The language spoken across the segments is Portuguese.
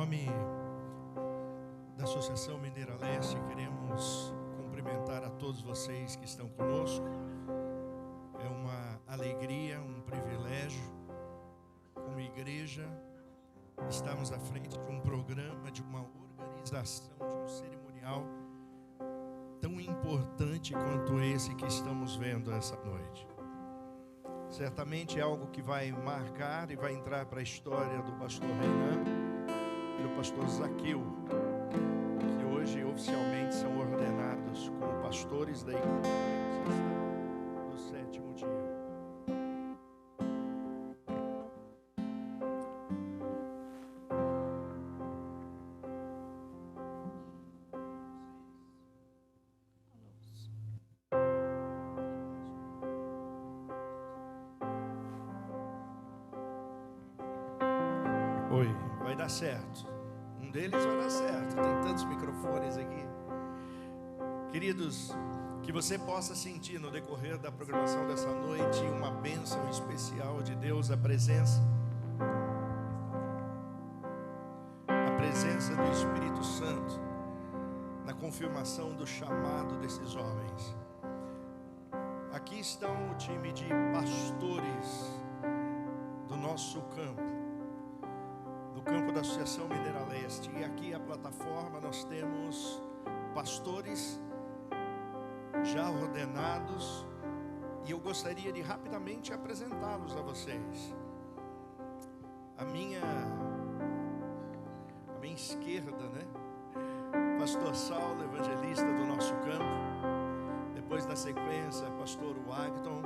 nome da Associação Mineira Leste, queremos cumprimentar a todos vocês que estão conosco. É uma alegria, um privilégio, como igreja, estarmos à frente de um programa, de uma organização, de um cerimonial tão importante quanto esse que estamos vendo essa noite. Certamente é algo que vai marcar e vai entrar para a história do pastor Renan e do pastor Zaqueu, que hoje oficialmente são ordenados como pastores da Igreja do sétimo dia. Oi, vai dar certo. Um deles vai dar certo. Tem tantos microfones aqui. Queridos, que você possa sentir no decorrer da programação dessa noite uma bênção especial de Deus, a presença do Espírito Santo na confirmação do chamado desses homens. Aqui estão o time de pastores do nosso campo, do campo da Associação Mineira Leste. E aqui a plataforma nós temos pastores já ordenados, e eu gostaria de rapidamente apresentá-los a vocês. A minha esquerda, né? Pastor Saulo, evangelista do nosso campo. Depois, na sequência, pastor Wagton,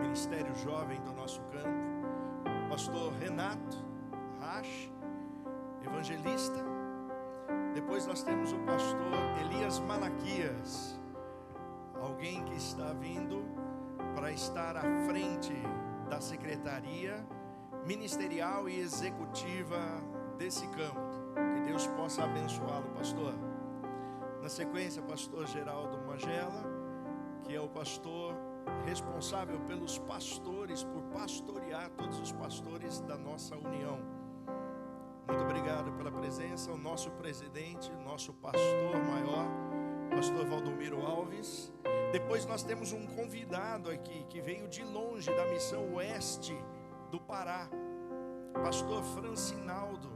Ministério Jovem do nosso campo. Pastor Renato Rasch, evangelista. Depois nós temos o pastor Elias Malaquias, alguém que está vindo para estar à frente da secretaria ministerial e executiva desse campo. Que Deus possa abençoá-lo, pastor. Na sequência, pastor Geraldo Magela, que é o pastor responsável pelos pastores, por pastorear todos os pastores da nossa união. Muito obrigado pela presença. O nosso presidente, nosso pastor maior, pastor Valdomiro Alves. Depois nós temos um convidado aqui que veio de longe da missão oeste do Pará, pastor Francinaldo.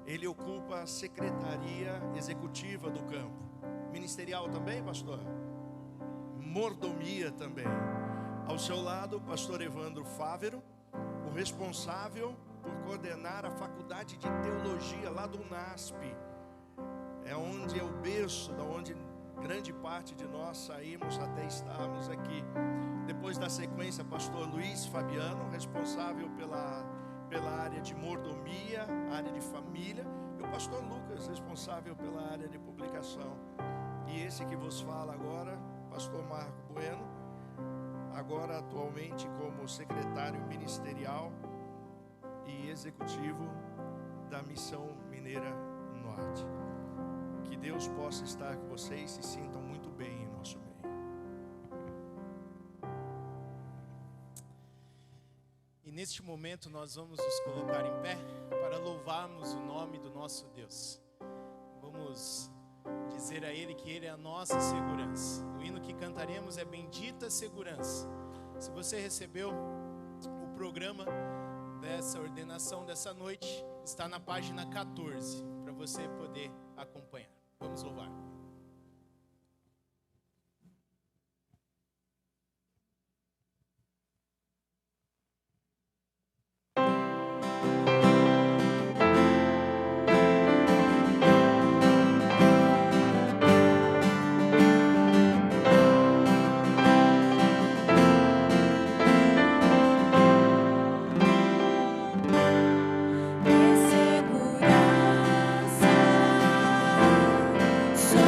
Ele ocupa a secretaria executiva do campo. Ministerial também, pastor? Mordomia também. Ao seu lado, o pastor Evandro Fávero, o responsável por coordenar a faculdade de teologia lá do NASP. É onde é o berço, da onde grande parte de nós saímos até estarmos aqui. Depois da sequência, pastor Luiz Fabiano, responsável pela área de mordomia, área de família, e o pastor Lucas, responsável pela área de publicação. E esse que vos fala agora, pastor Marco Bueno, agora atualmente como secretário ministerial e executivo da Missão Mineira Norte. Que Deus possa estar com vocês e se sintam muito bem em nosso meio. E neste momento nós vamos nos colocar em pé para louvarmos o nome do nosso Deus. Vamos dizer a Ele que Ele é a nossa segurança. O hino que cantaremos é Bendita Segurança. Se você recebeu o programa dessa ordenação dessa noite, está na página 14, para você poder acompanhar. Vamos louvar. Só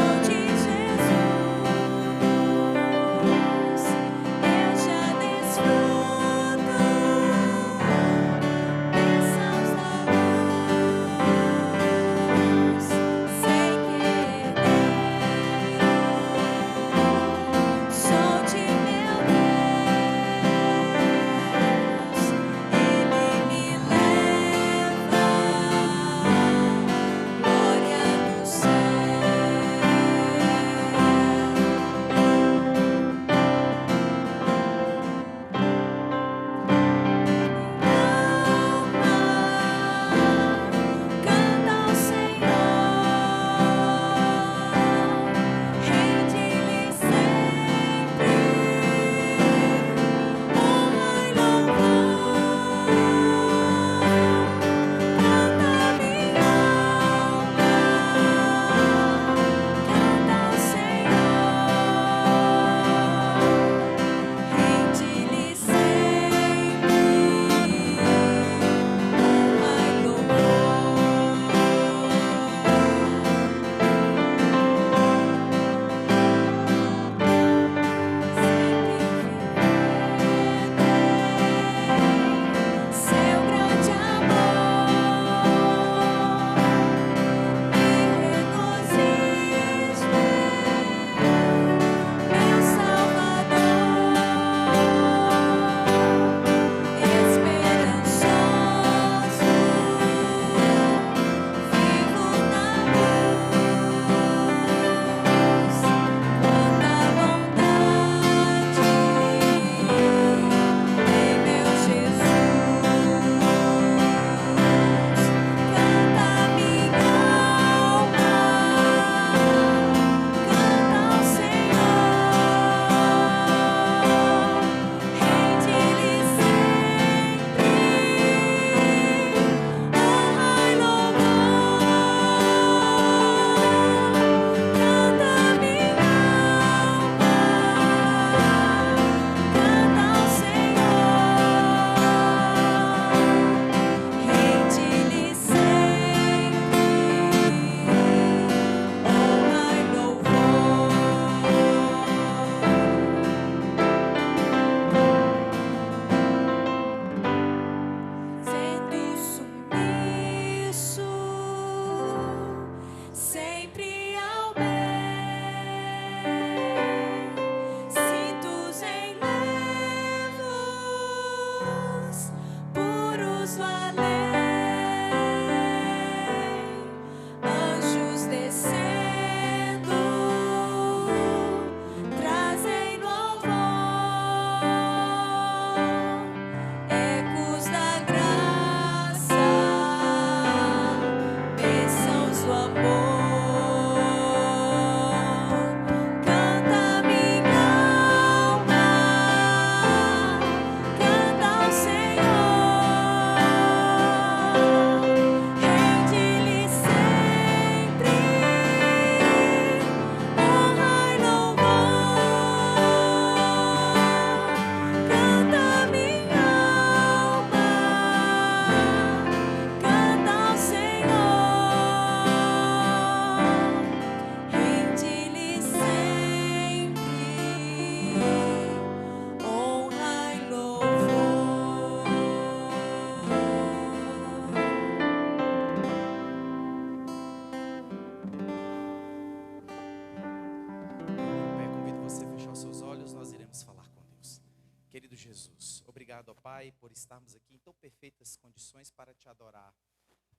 Querido Jesus, obrigado, ó Pai, por estarmos aqui em tão perfeitas condições para te adorar.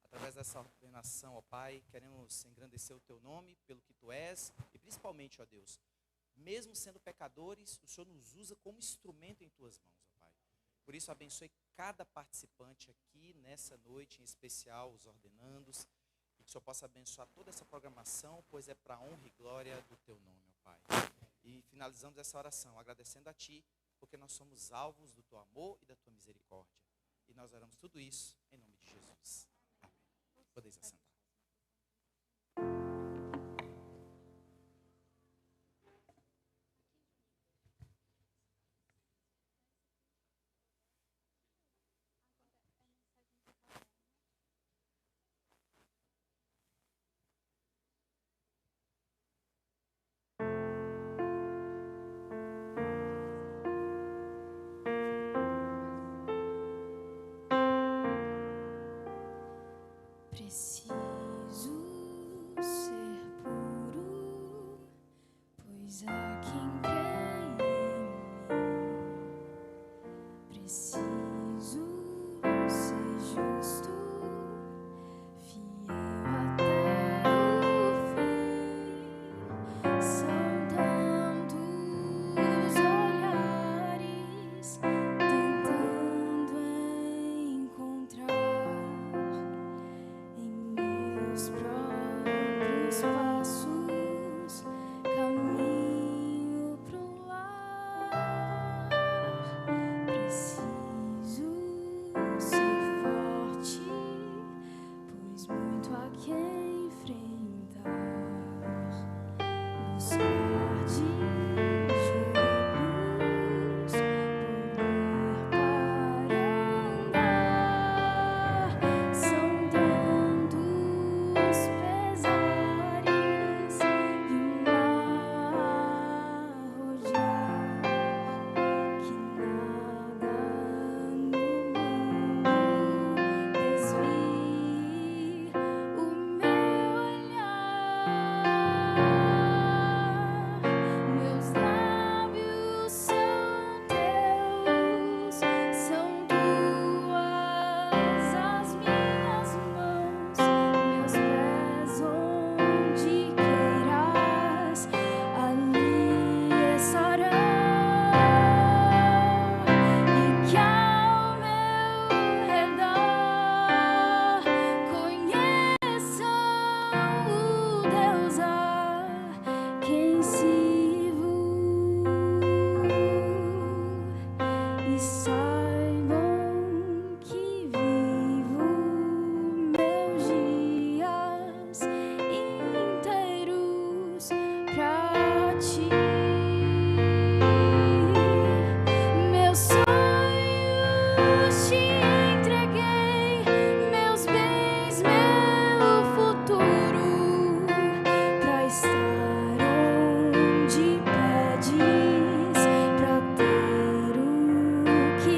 Através dessa ordenação, ó Pai, queremos engrandecer o teu nome pelo que tu és e principalmente, ó Deus, mesmo sendo pecadores, o Senhor nos usa como instrumento em tuas mãos, ó Pai. Por isso, abençoe cada participante aqui nessa noite, em especial os ordenandos, e que o Senhor possa abençoar toda essa programação, pois é para a honra e glória do teu nome, ó Pai. E finalizamos essa oração agradecendo a Ti, porque nós somos alvos do teu amor e da tua misericórdia. E nós oramos tudo isso em nome de Jesus. Amém. Podeis assentar. Preciso ser puro, pois há quem creia em mim. Preciso ser justo, fiel até o fim. São tantos olhares tentando encontrar em meus próprios passos caminho pro lar. Preciso ser forte, pois muito há que enfrentar. Buscar de joelhos poder para andar. São tantos pesares e um mar rodear que nada no mundo desvie o meu olhar. Meus lábios são teus, são tuas as minhas mãos, meus pés onde queiras, ali estarão. E que ao meu redor conheçam o Deus a quem sirvo e saibam que vivo meus dias inteiros pra ti. Meus sonhos te entreguei, meus bens, meu futuro, pra estar onde pedes, pra ter o que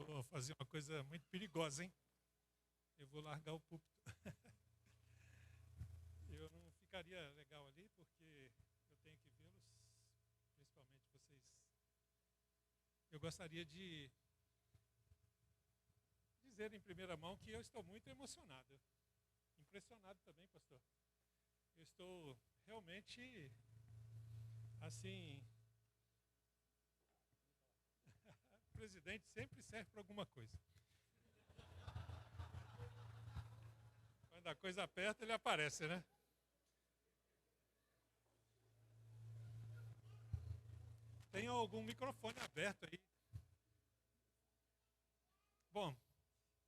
vou fazer uma coisa muito perigosa, hein? Eu vou largar o púlpito. Eu não ficaria legal ali, porque eu tenho que vê-los, principalmente vocês. Eu gostaria de dizer em primeira mão que eu estou muito emocionado. Impressionado também, pastor. Eu estou realmente, assim... O presidente sempre serve para alguma coisa. Quando a coisa aperta, ele aparece, né? Tem algum microfone aberto aí? Bom,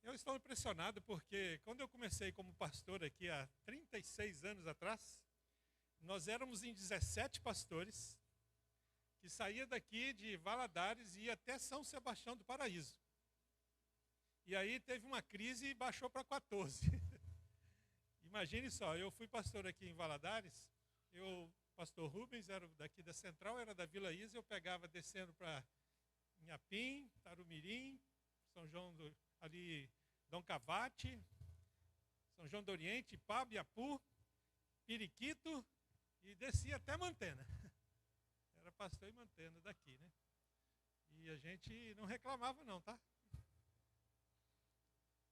eu estou impressionado porque quando eu comecei como pastor aqui há 36 anos atrás, nós éramos em 17 pastores que saía daqui de Valadares e ia até São Sebastião do Paraíso. E aí teve uma crise e baixou para 14. Imagine só, eu fui pastor aqui em Valadares, pastor Rubens, era daqui da Central, era da Vila Isa, eu pegava descendo para Inhapim, Tarumirim, São João ali, Dom Cavate, São João do Oriente, Ipaba, Iapu, Periquito e descia até Mantena. Era pastor em Mantena daqui, né? E a gente não reclamava não, tá?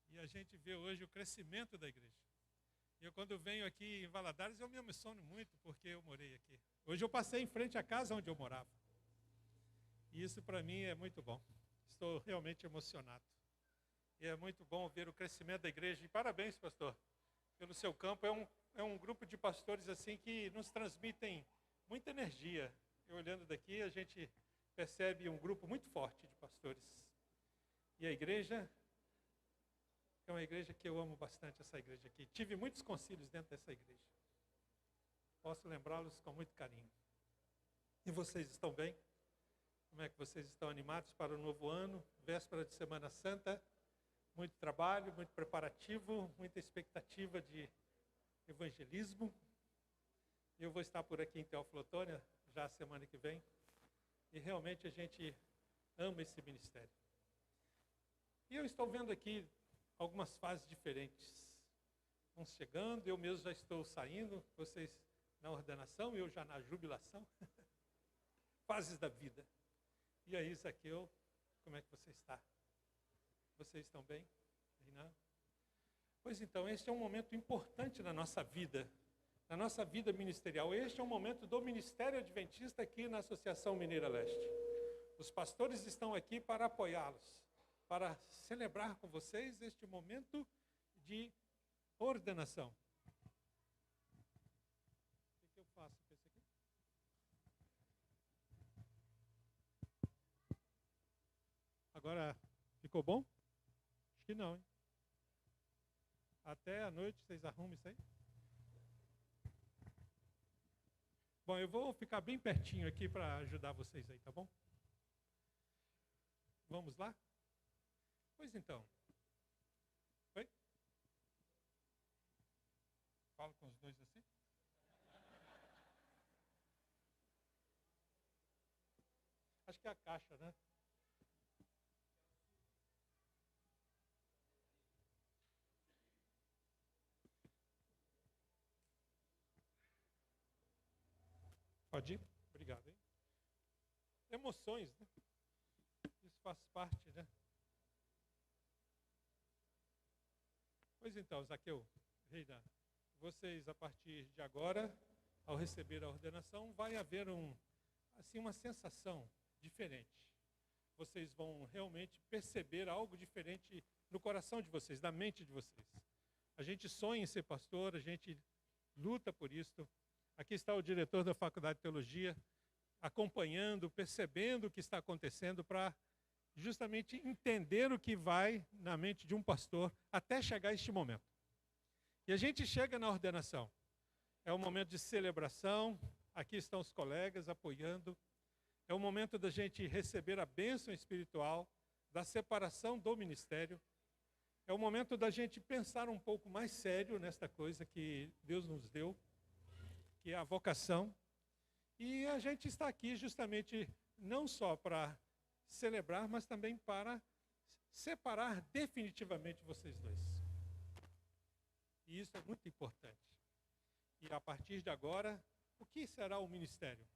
E a gente vê hoje o crescimento da igreja. Eu quando venho aqui em Valadares, eu me emociono muito porque eu morei aqui. Hoje eu passei em frente à casa onde eu morava. E isso para mim é muito bom. Estou realmente emocionado. E é muito bom ver o crescimento da igreja. E parabéns, pastor, pelo seu campo. É um grupo de pastores assim que nos transmitem muita energia. E olhando daqui, a gente percebe um grupo muito forte de pastores. E a igreja é uma igreja que eu amo bastante, essa igreja aqui. Tive muitos concílios dentro dessa igreja. Posso lembrá-los com muito carinho. E vocês estão bem? Como é que vocês estão animados para o novo ano? Véspera de Semana Santa. Muito trabalho, muito preparativo, muita expectativa de evangelismo. Eu vou estar por aqui em Teófilo Otônia, já a semana que vem. E realmente a gente ama esse ministério. E eu estou vendo aqui algumas fases diferentes. Vão chegando, eu mesmo já estou saindo, vocês na ordenação, eu já na jubilação. Fases da vida. E aí, Zaqueu, como é que você está? Vocês estão bem? Não? Pois então, este é um momento importante na nossa vida ministerial. Este é um momento do Ministério Adventista aqui na Associação Mineira Leste. Os pastores estão aqui para apoiá-los, para celebrar com vocês este momento de ordenação. O que eu faço com esse aqui? Agora, ficou bom? Acho que não, hein? Até a noite vocês arrumam isso aí? Bom, eu vou ficar bem pertinho aqui para ajudar vocês aí, tá bom? Vamos lá? Pois então. Oi? Falo com os dois assim? Acho que é a caixa, né? Pode ir? Obrigado, hein? Emoções, né? Isso faz parte, né? Pois então, Zaqueu, Reina, vocês a partir de agora, ao receber a ordenação, vai haver uma sensação diferente. Vocês vão realmente perceber algo diferente no coração de vocês, na mente de vocês. A gente sonha em ser pastor, a gente luta por isso. Aqui está o diretor da Faculdade de Teologia, acompanhando, percebendo o que está acontecendo para justamente entender o que vai na mente de um pastor até chegar a este momento. E a gente chega na ordenação. É um momento de celebração, aqui estão os colegas apoiando. É o momento da gente receber a bênção espiritual, da separação do ministério. É o momento da gente pensar um pouco mais sério nesta coisa que Deus nos deu, que é a vocação. E a gente está aqui justamente não só para celebrar, mas também para separar definitivamente vocês dois. E isso é muito importante. E a partir de agora, o que será o ministério?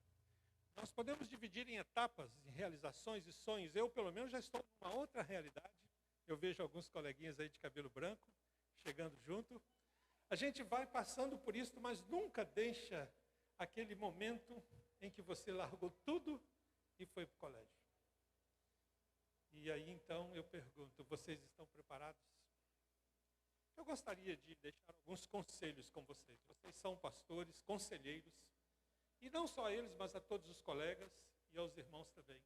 Nós podemos dividir em etapas, em realizações e sonhos. Eu, pelo menos, já estou numa outra realidade. Eu vejo alguns coleguinhas aí de cabelo branco chegando junto. A gente vai passando por isso, mas nunca deixa aquele momento em que você largou tudo e foi para o colégio. E aí, então, eu pergunto, vocês estão preparados? Eu gostaria de deixar alguns conselhos com vocês. Vocês são pastores, conselheiros, e não só a eles, mas a todos os colegas e aos irmãos também.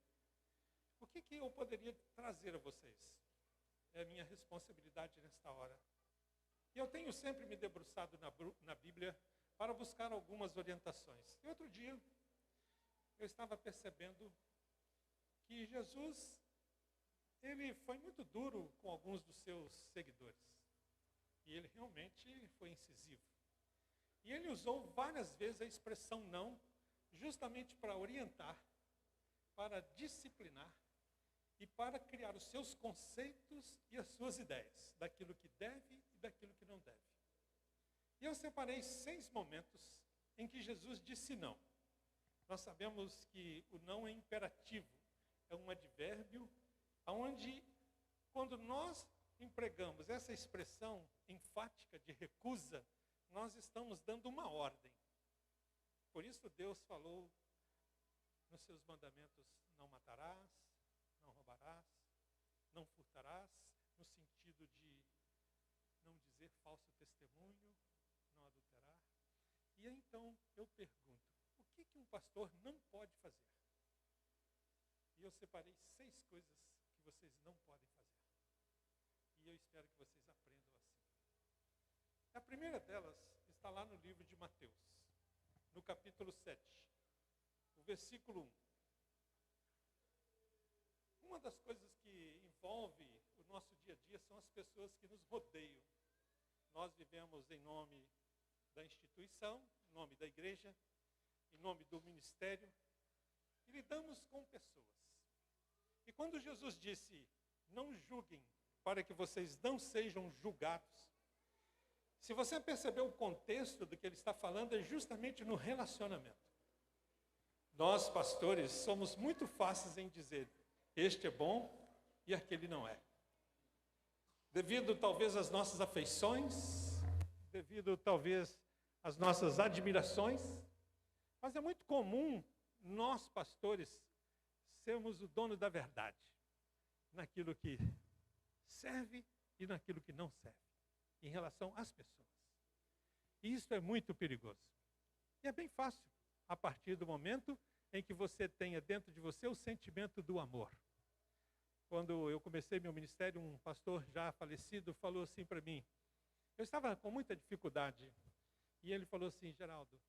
O que eu poderia trazer a vocês? É a minha responsabilidade nesta hora. E eu tenho sempre me debruçado na Bíblia para buscar algumas orientações. E outro dia, eu estava percebendo que Jesus, ele foi muito duro com alguns dos seus seguidores. E ele realmente foi incisivo. E ele usou várias vezes a expressão não, justamente para orientar, para disciplinar e para criar os seus conceitos e as suas ideias, daquilo que deve e daquilo que não deve. E eu separei 6 momentos em que Jesus disse não. Nós sabemos que o não é imperativo, é um advérbio, onde, quando nós empregamos essa expressão enfática de recusa, nós estamos dando uma ordem. Por isso Deus falou nos seus mandamentos, não matarás, não roubarás, não furtarás, no sentido de não dizer falso testemunho, não adulterar. E então eu pergunto, o que um pastor não pode fazer? E eu separei 6 coisas que vocês não podem fazer. E eu espero que vocês aprendam assim. A primeira delas está lá no livro de Mateus, no capítulo 7, o versículo 1. Uma das coisas que envolve o nosso dia a dia são as pessoas que nos rodeiam. Nós vivemos em nome da instituição, em nome da igreja, em nome do ministério, e lidamos com pessoas. E quando Jesus disse, não julguem, para que vocês não sejam julgados, se você perceber o contexto do que ele está falando, é justamente no relacionamento. Nós, pastores, somos muito fáceis em dizer, este é bom e aquele não é. Devido talvez às nossas afeições, devido talvez às nossas admirações, mas é muito comum nós, pastores, sermos o dono da verdade, naquilo que serve e naquilo que não serve, em relação às pessoas. E isso é muito perigoso. E é bem fácil, a partir do momento em que você tenha dentro de você o sentimento do amor. Quando eu comecei meu ministério, um pastor já falecido falou assim para mim, eu estava com muita dificuldade, e ele falou assim, Geraldo,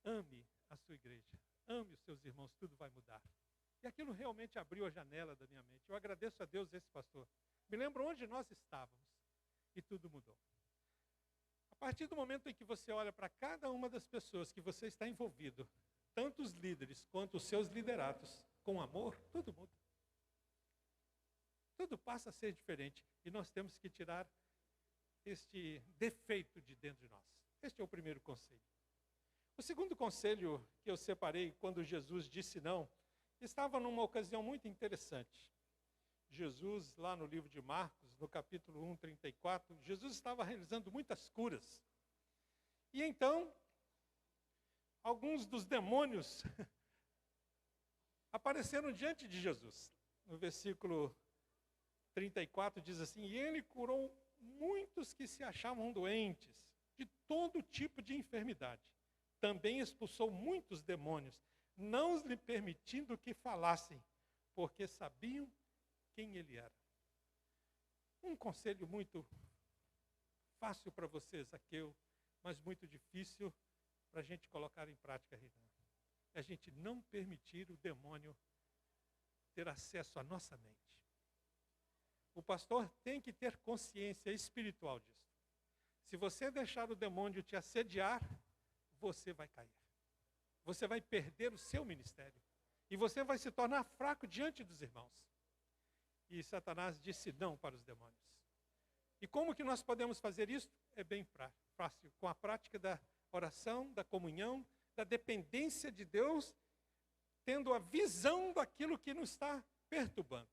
ame a sua igreja, ame os seus irmãos, tudo vai mudar. E aquilo realmente abriu a janela da minha mente. Eu agradeço a Deus esse pastor. Me lembro onde nós estávamos e tudo mudou. A partir do momento em que você olha para cada uma das pessoas que você está envolvido, tanto os líderes quanto os seus liderados, com amor, tudo muda. Tudo passa a ser diferente. E nós temos que tirar este defeito de dentro de nós. Este é o primeiro conselho. O segundo conselho que eu separei quando Jesus disse não, estava numa ocasião muito interessante. Jesus, lá no livro de Marcos, no capítulo 1, 34, Jesus estava realizando muitas curas. E então, alguns dos demônios apareceram diante de Jesus. No versículo 34 diz assim, e ele curou muitos que se achavam doentes, de todo tipo de enfermidade. Também expulsou muitos demônios, não lhe permitindo que falassem, porque sabiam quem ele era. Um conselho muito fácil para você, Zaqueu, mas muito difícil para a gente colocar em prática, Renan. É a gente não permitir o demônio ter acesso à nossa mente. O pastor tem que ter consciência espiritual disso. Se você deixar o demônio te assediar, você vai cair. Você vai perder o seu ministério. E você vai se tornar fraco diante dos irmãos. E Satanás disse não para os demônios. E como que nós podemos fazer isso? É bem fácil, com a prática da oração, da comunhão, da dependência de Deus, tendo a visão daquilo que nos está perturbando,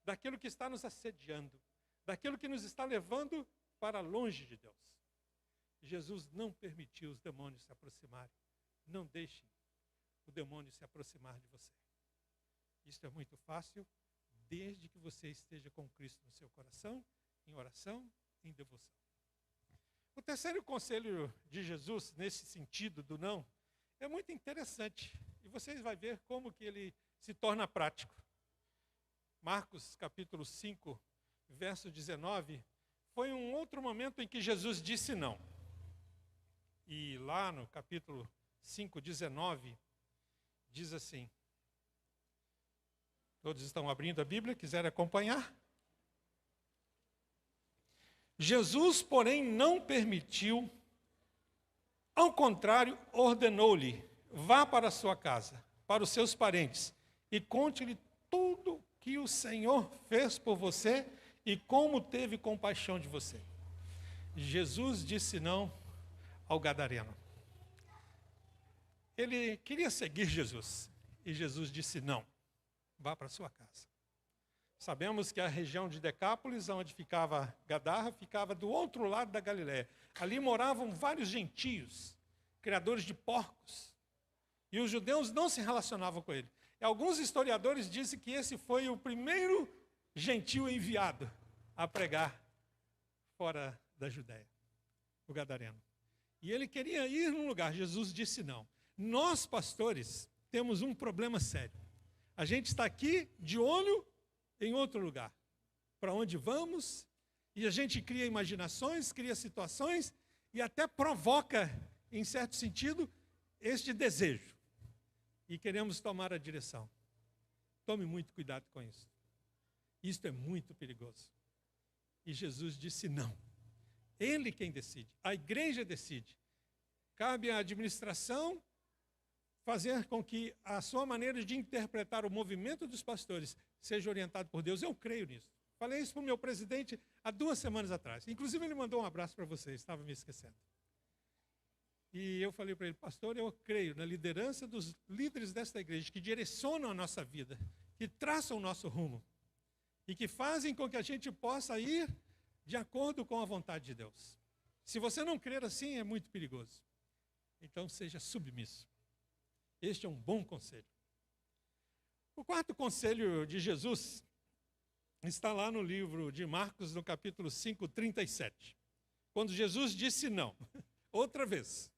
daquilo que está nos assediando, daquilo que nos está levando para longe de Deus. Jesus não permitiu os demônios se aproximarem. Não deixem o demônio se aproximar de você. Isso é muito fácil, desde que você esteja com Cristo no seu coração, em oração, em devoção. O terceiro conselho de Jesus, nesse sentido do não, é muito interessante. E vocês vão ver como que ele se torna prático. Marcos capítulo 5, verso 19, foi um outro momento em que Jesus disse não. E lá no capítulo 5, 19, diz assim. Todos estão abrindo a Bíblia, quiserem acompanhar? Jesus, porém, não permitiu, ao contrário, ordenou-lhe, vá para a sua casa, para os seus parentes, e conte-lhe tudo o que o Senhor fez por você e como teve compaixão de você. Jesus disse não ao gadareno. Ele queria seguir Jesus, e Jesus disse não, vá para a sua casa. Sabemos que a região de Decápolis, onde ficava Gadarra, ficava do outro lado da Galiléia. Ali moravam vários gentios, criadores de porcos. E os judeus não se relacionavam com ele. E alguns historiadores dizem que esse foi o primeiro gentio enviado a pregar fora da Judéia, o gadareno. E ele queria ir num lugar, Jesus disse não. Nós, pastores, temos um problema sério. A gente está aqui de olho em outro lugar. Para onde vamos? E a gente cria imaginações, cria situações e até provoca, em certo sentido, este desejo. E queremos tomar a direção. Tome muito cuidado com isso. Isto é muito perigoso. E Jesus disse não. Ele quem decide. A igreja decide. Cabe à administração fazer com que a sua maneira de interpretar o movimento dos pastores seja orientado por Deus. Eu creio nisso. Falei isso para o meu presidente há 2 semanas atrás. Inclusive, ele mandou um abraço para vocês, estava me esquecendo. E eu falei para ele, pastor, eu creio na liderança dos líderes desta igreja, que direcionam a nossa vida, que traçam o nosso rumo, e que fazem com que a gente possa ir de acordo com a vontade de Deus. Se você não crer assim, é muito perigoso. Então, seja submisso. Este é um bom conselho. O quarto conselho de Jesus está lá no livro de Marcos, no capítulo 5, 37. Quando Jesus disse não, outra vez.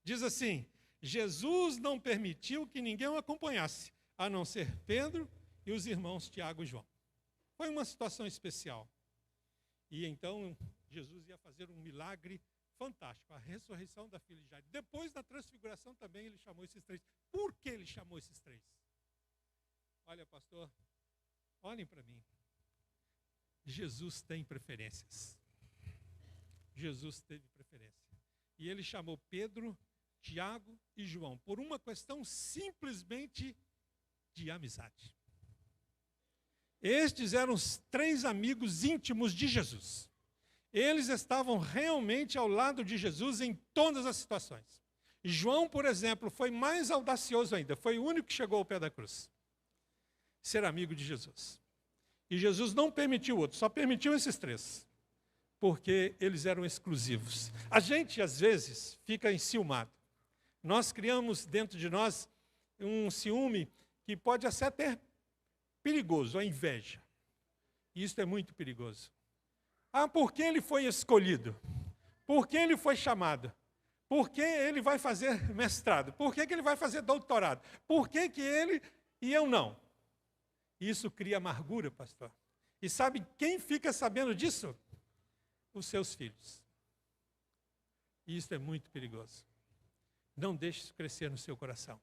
Diz assim, Jesus não permitiu que ninguém o acompanhasse, a não ser Pedro e os irmãos Tiago e João. Foi uma situação especial. E então Jesus ia fazer um milagre fantástico, a ressurreição da filha de Jairo. Depois da transfiguração também ele chamou esses 3. Por que ele chamou esses 3? Olha, pastor, olhem para mim. Jesus tem preferências. Jesus teve preferência. E ele chamou Pedro, Tiago e João por uma questão simplesmente de amizade. Estes eram os 3 amigos íntimos de Jesus. Eles estavam realmente ao lado de Jesus em todas as situações. João, por exemplo, foi mais audacioso ainda. Foi o único que chegou ao pé da cruz. Ser amigo de Jesus. E Jesus não permitiu outros, só permitiu esses 3. Porque eles eram exclusivos. A gente, às vezes, fica enciumado. Nós criamos dentro de nós um ciúme que pode até ser perigoso, a inveja. E isso é muito perigoso. Ah, por que ele foi escolhido? Por que ele foi chamado? Por que ele vai fazer mestrado? Por que ele vai fazer doutorado? Por que ele e eu não? Isso cria amargura, pastor. E sabe quem fica sabendo disso? Os seus filhos. E isso é muito perigoso. Não deixe isso crescer no seu coração.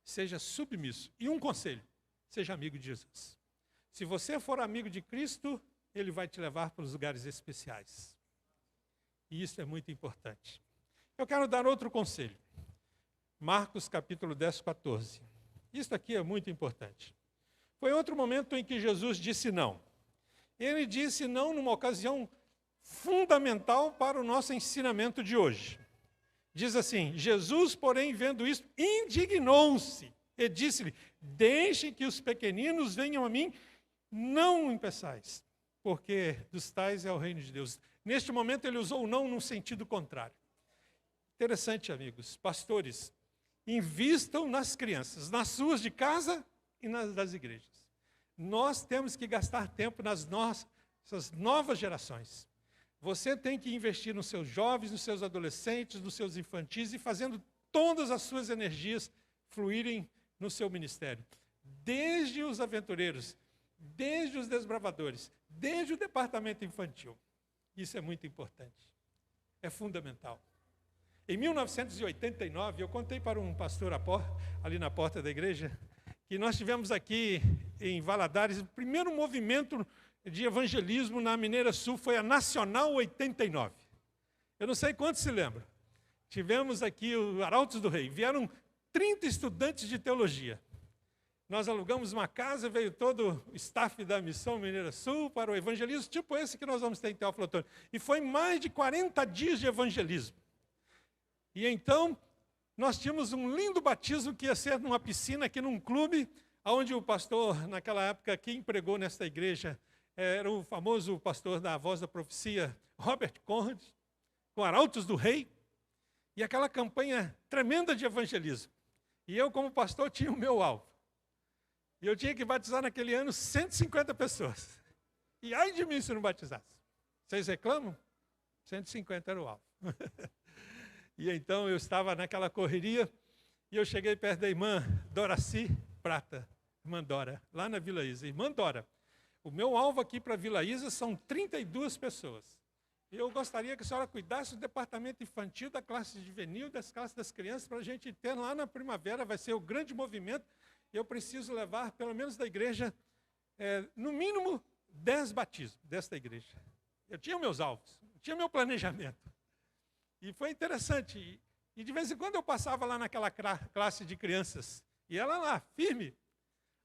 Seja submisso. E um conselho, seja amigo de Jesus. Se você for amigo de Cristo, Ele vai te levar para os lugares especiais. E isso é muito importante. Eu quero dar outro conselho. Marcos capítulo 10, 14. Isso aqui é muito importante. Foi outro momento em que Jesus disse não. Ele disse não numa ocasião fundamental para o nosso ensinamento de hoje. Diz assim: Jesus, porém, vendo isso, indignou-se e disse-lhe: deixem que os pequeninos venham a mim, não impeçais, porque dos tais é o reino de Deus. Neste momento ele usou o não num sentido contrário. Interessante, amigos, pastores, invistam nas crianças, nas ruas de casa e nas das igrejas. Nós temos que gastar tempo nas nossas novas gerações. Você tem que investir nos seus jovens, nos seus adolescentes, nos seus infantis e fazendo todas as suas energias fluírem no seu ministério. Desde os aventureiros, desde os desbravadores, desde o departamento infantil. Isso é muito importante. É fundamental. Em 1989, eu contei para um pastor ali na porta da igreja, que nós tivemos aqui em Valadares, o primeiro movimento de evangelismo na Mineira Sul foi a Nacional 89. Eu não sei quantos se lembram. Tivemos aqui o Arautos do Rei. Vieram 30 estudantes de teologia. Nós alugamos uma casa, veio todo o staff da Missão Mineira Sul para o evangelismo, tipo esse que nós vamos ter em Teófilo Otoni. E foi mais de 40 dias de evangelismo. E então, nós tínhamos um lindo batismo que ia ser numa piscina aqui num clube, onde o pastor, naquela época, que empregou nesta igreja, era o famoso pastor da Voz da Profecia, Robert Conrad, com Arautos do Rei, e aquela campanha tremenda de evangelismo. E eu, como pastor, tinha o meu alvo. E eu tinha que batizar naquele ano 150 pessoas. E ai de mim se não batizasse. Vocês reclamam? 150 era o alvo. E então eu estava naquela correria, e eu cheguei perto da irmã Doraci Prata, irmã Dora, lá na Vila Isa. Irmã Dora, o meu alvo aqui para a Vila Isa são 32 pessoas. E eu gostaria que a senhora cuidasse do departamento infantil, da classe juvenil, das classes das crianças, para a gente ter lá na primavera, vai ser o grande movimento. Eu preciso levar, pelo menos da igreja, no mínimo 10 batismos desta igreja. Eu tinha meus alvos, tinha meu planejamento. E foi interessante. E de vez em quando eu passava lá naquela classe de crianças, e ela lá, firme.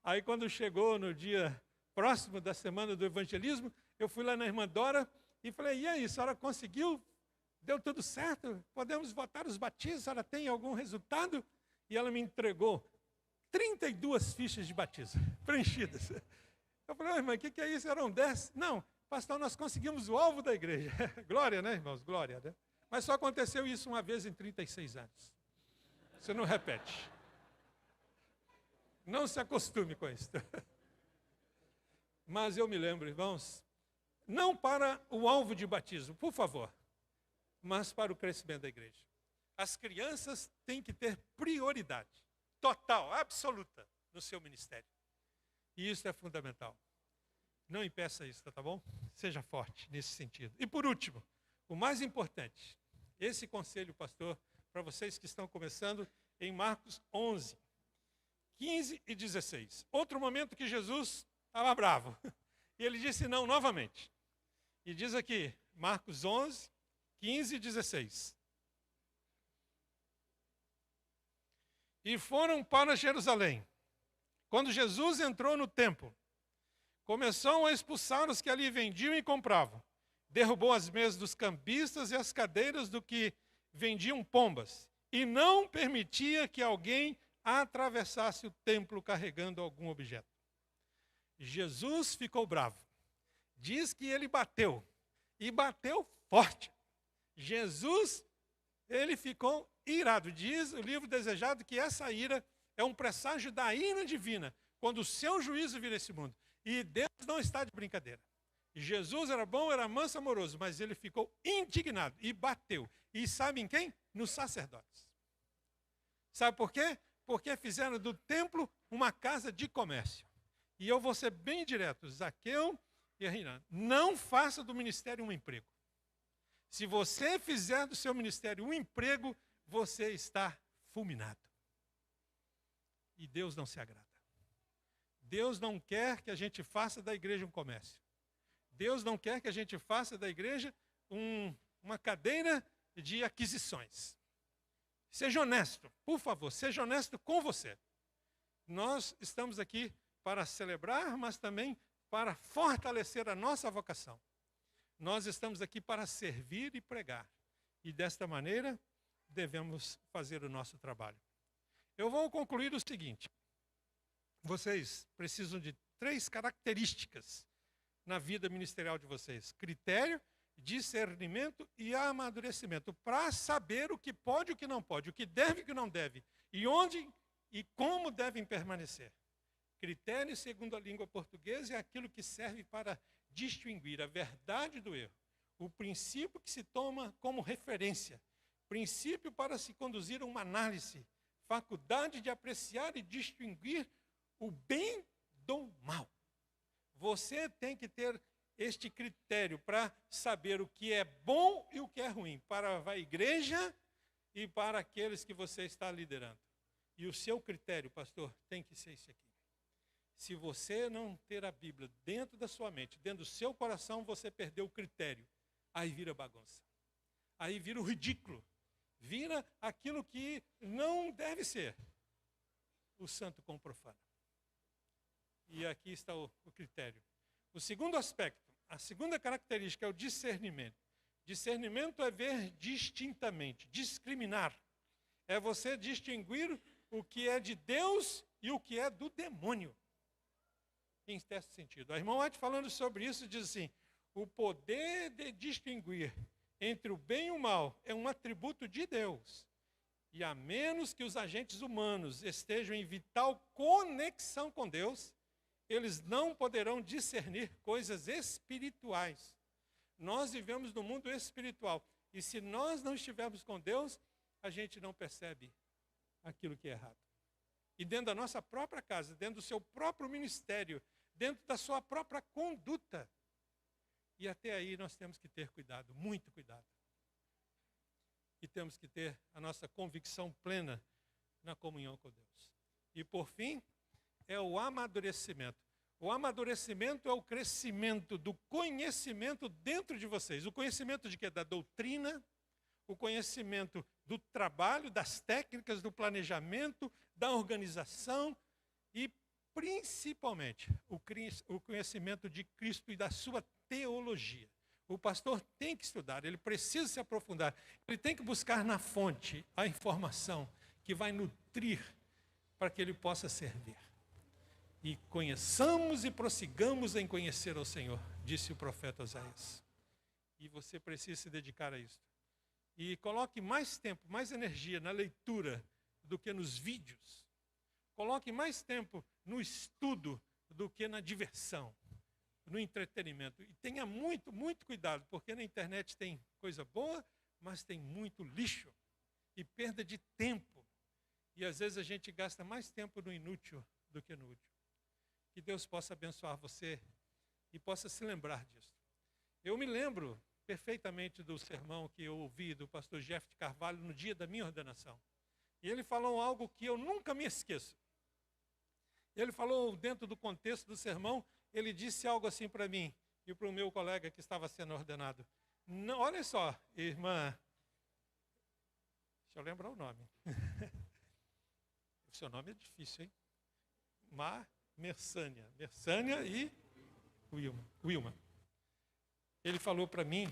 Aí quando chegou no dia próximo da semana do evangelismo, eu fui lá na irmã Dora e falei: e aí, a senhora conseguiu? Deu tudo certo? Podemos votar os batismos? A senhora tem algum resultado? E ela me entregou 32 fichas de batismo, preenchidas. Eu falei: irmã, o que é isso? Eram 10? Não, pastor, nós conseguimos o alvo da igreja. Glória, né, irmãos? Glória, né? Mas só aconteceu isso uma vez em 36 anos. Você não repete. Não se acostume com isso. Mas eu me lembro, irmãos, não para o alvo de batismo, por favor, mas para o crescimento da igreja. As crianças têm que ter prioridade total, absoluta, no seu ministério. E isso é fundamental. Não impeça isso, tá bom? Seja forte nesse sentido. E por último, o mais importante, esse conselho, pastor, para vocês que estão começando, em Marcos 11, 15 e 16. Outro momento que Jesus estava bravo. E ele disse não novamente. E diz aqui, Marcos 11, 15 e 16. E foram para Jerusalém. Quando Jesus entrou no templo, começou a expulsar os que ali vendiam e compravam. Derrubou as mesas dos cambistas e as cadeiras do que vendiam pombas. E não permitia que alguém atravessasse o templo carregando algum objeto. Jesus ficou bravo. Diz que ele bateu. E bateu forte. Jesus, ele ficou irado. Diz o livro Desejado que essa ira é um presságio da ira divina, quando o seu juízo vir nesse mundo. E Deus não está de brincadeira. Jesus era bom, era manso, amoroso, mas ele ficou indignado e bateu. E sabe em quem? Nos sacerdotes. Sabe por quê? Porque fizeram do templo uma casa de comércio. E eu vou ser bem direto, Zaqueu e Renan, não faça do ministério um emprego. Se você fizer do seu ministério um emprego, você está fulminado. E Deus não se agrada. Deus não quer que a gente faça da igreja um comércio. Deus não quer que a gente faça da igreja uma cadeira de aquisições. Seja honesto, por favor, seja honesto com você. Nós estamos aqui para celebrar, mas também para fortalecer a nossa vocação. Nós estamos aqui para servir e pregar. E desta maneira, devemos fazer o nosso trabalho. Eu vou concluir o seguinte. Vocês precisam de 3 características na vida ministerial de vocês: critério, discernimento e amadurecimento, para saber o que pode e o que não pode, o que deve e o que não deve, e onde e como devem permanecer. Critério, segundo a língua portuguesa, é aquilo que serve para distinguir a verdade do erro, o princípio que se toma como referência, princípio para se conduzir a uma análise, faculdade de apreciar e distinguir o bem do mal. Você tem que ter este critério para saber o que é bom e o que é ruim, para a igreja e para aqueles que você está liderando. E o seu critério, pastor, tem que ser esse aqui. Se você não ter a Bíblia dentro da sua mente, dentro do seu coração, você perdeu o critério. Aí vira bagunça. Aí vira o ridículo. Vira aquilo que não deve ser. O santo com o profano. E aqui está o critério. O segundo aspecto, a segunda característica é o discernimento. Discernimento é ver distintamente, discriminar. É você distinguir o que é de Deus e o que é do demônio. Em certo sentido. A irmã White, falando sobre isso, diz assim: o poder de distinguir entre o bem e o mal é um atributo de Deus. E a menos que os agentes humanos estejam em vital conexão com Deus, eles não poderão discernir coisas espirituais. Nós vivemos no mundo espiritual. E se nós não estivermos com Deus, a gente não percebe aquilo que é errado. E dentro da nossa própria casa, dentro do seu próprio ministério, dentro da sua própria conduta. E até aí nós temos que ter cuidado, muito cuidado. E temos que ter a nossa convicção plena na comunhão com Deus. E por fim, é o amadurecimento. O amadurecimento é o crescimento do conhecimento dentro de vocês. O conhecimento de quê? Da doutrina, o conhecimento do trabalho, das técnicas, do planejamento, da organização e principalmente o conhecimento de Cristo e da sua teologia. O pastor tem que estudar, ele precisa se aprofundar, ele tem que buscar na fonte a informação que vai nutrir para que ele possa servir. E conheçamos e prossigamos em conhecer ao Senhor, disse o profeta Oséias. E você precisa se dedicar a isso. E coloque mais tempo, mais energia na leitura do que nos vídeos. Coloque mais tempo no estudo do que na diversão, no entretenimento. E tenha muito, muito cuidado, porque na internet tem coisa boa, mas tem muito lixo e perda de tempo. E às vezes a gente gasta mais tempo no inútil do que no útil. Que Deus possa abençoar você e possa se lembrar disso. Eu me lembro perfeitamente do sermão que eu ouvi do pastor Jeff de Carvalho no dia da minha ordenação. E ele falou algo que eu nunca me esqueço. Ele falou dentro do contexto do sermão, ele disse algo assim para mim e para o meu colega que estava sendo ordenado. Não, olha só, irmã, deixa eu lembrar o nome. O seu nome é difícil, hein? Mersânia e Wilma. Ele falou para mim,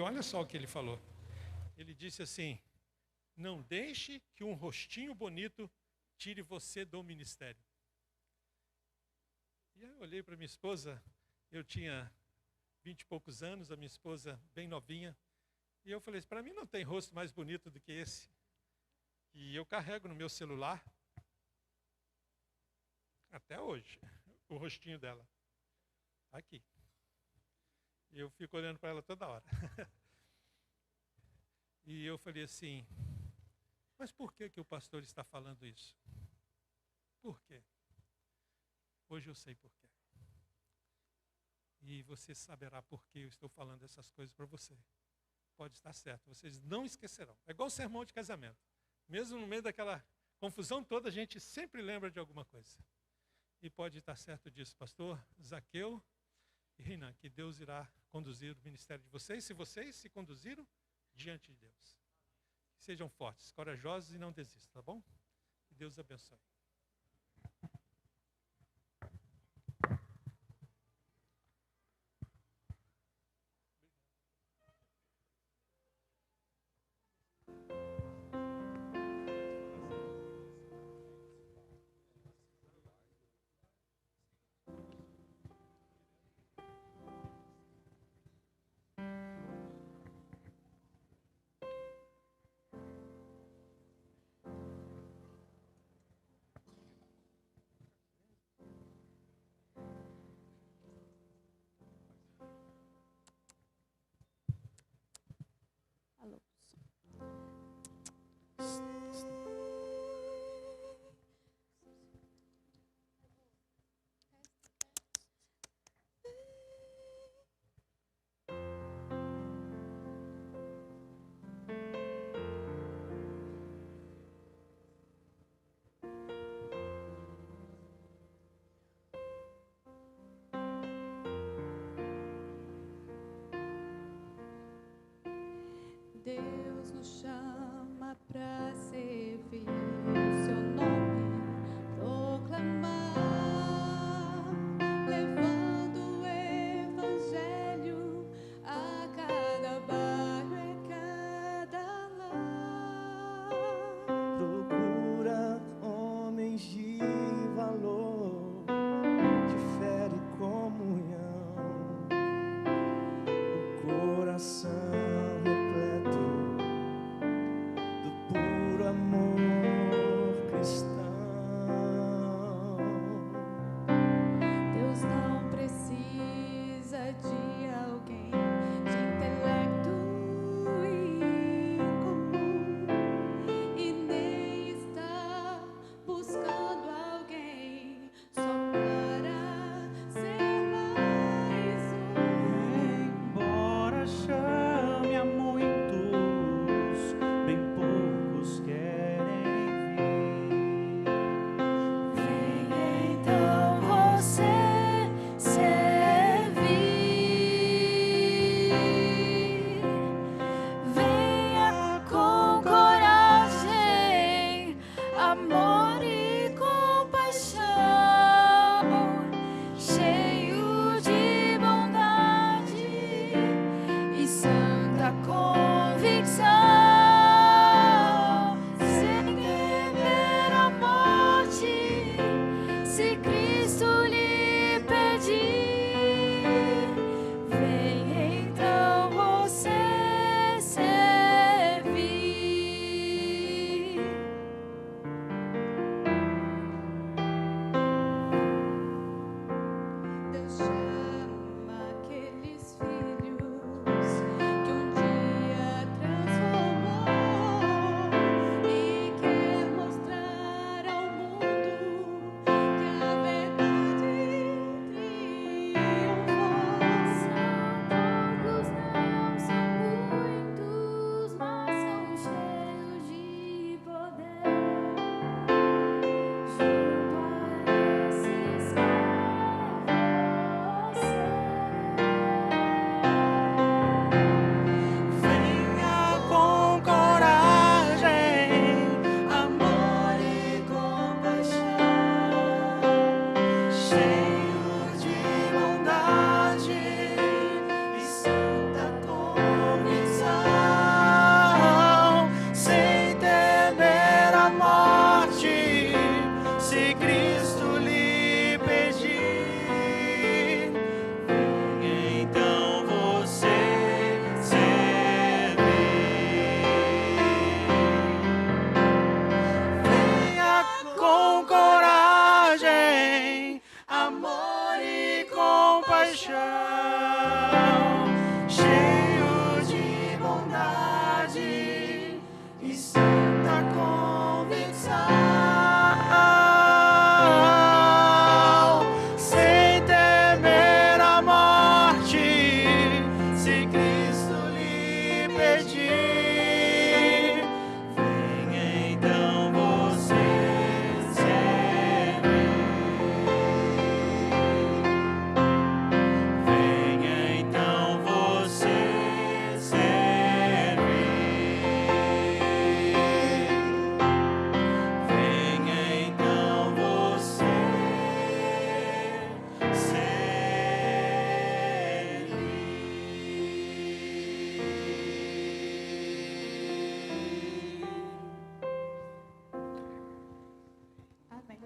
olha só o que ele falou. Ele disse assim: não deixe que um rostinho bonito tire você do ministério. E aí eu olhei para minha esposa, eu tinha 20 e poucos anos, a minha esposa bem novinha, e eu falei, para mim não tem rosto mais bonito do que esse. E eu carrego no meu celular, até hoje, o rostinho dela. Aqui. E eu fico olhando para ela toda hora. E eu falei assim, mas por que o pastor está falando isso? Por quê? Hoje eu sei por quê. E você saberá por que eu estou falando essas coisas para você. Pode estar certo, vocês não esquecerão. É igual o sermão de casamento. Mesmo no meio daquela confusão toda, a gente sempre lembra de alguma coisa. E pode estar certo disso, pastor Zaqueu e Reinan, que Deus irá conduzir o ministério de vocês, se vocês se conduziram diante de Deus. Sejam fortes, corajosos e não desistam, tá bom? Que Deus abençoe. Deus nos chama para servir o seu nome, proclamar, levando o evangelho a cada bairro e cada lar. Procura homens de valor, de fé e comunhão, o coração repleto do puro amor cristão. Deus não precisa de alguém de intelecto incomum e nem está buscando alguém só para ser mais Embora chame a muitos, bem poucos querem vir. Venha então você servir. Venha com coragem, amor e compaixão, cheio de bondade e santa convicção, sem temer a morte, se Cristo lhe pedir. Venha então você servir. Deus chama aqueles filhos que um dia transformou e quer mostrar ao mundo que a verdade triunfou. São poucos, não são muitos, mas são cheios de poder. Junto a esses Venha com coragem, amor e compaixão, cheio de bondade e santa convicção, sem temer a morte, se Cristo lhe pedir. Venha então você servir. Venha com coragem, amor e compaixão, cheio de bondade e santa convicção, sem temer a morte, se Cristo lhe pedir. Venha então você servir. Venha então você servir. Venha então você servir. Amém.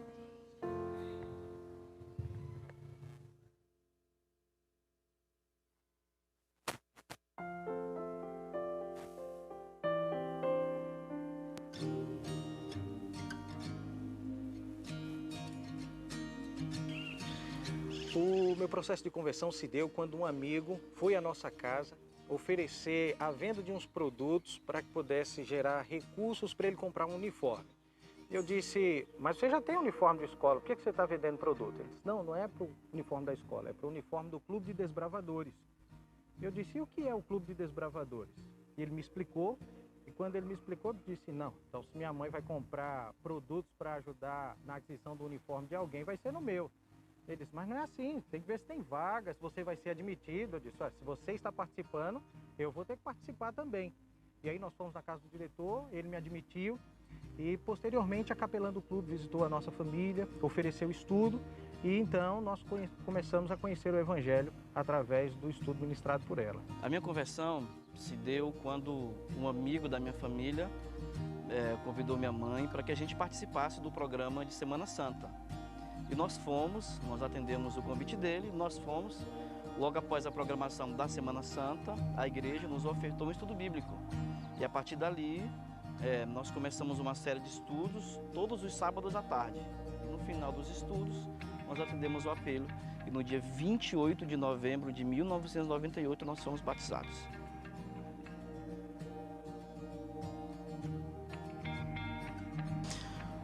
O meu processo de conversão se deu quando um amigo foi à nossa casa oferecer a venda de uns produtos para que pudesse gerar recursos para ele comprar um uniforme. Eu disse, mas você já tem uniforme de escola, por que você está vendendo produto? Ele disse, não, não é para o uniforme da escola, é para o uniforme do Clube de Desbravadores. Eu disse, e o que é o Clube de Desbravadores? E ele me explicou, e quando ele me explicou, eu disse, não, então se minha mãe vai comprar produtos para ajudar na aquisição do uniforme de alguém, vai ser no meu. Ele disse, mas não é assim, tem que ver se tem vaga, se você vai ser admitido. Eu disse, olha, se você está participando, eu vou ter que participar também. E aí nós fomos na casa do diretor, ele me admitiu e posteriormente a capelã do clube visitou a nossa família, ofereceu estudo e então nós começamos a conhecer o Evangelho através do estudo ministrado por ela. A minha conversão se deu quando um amigo da minha família convidou minha mãe para que a gente participasse do programa de Semana Santa. E nós atendemos o convite dele, nós fomos. Logo após a programação da Semana Santa, a igreja nos ofertou um estudo bíblico. E a partir dali, nós começamos uma série de estudos todos os sábados à tarde. E no final dos estudos, nós atendemos o apelo. E no dia 28 de novembro de 1998, nós fomos batizados.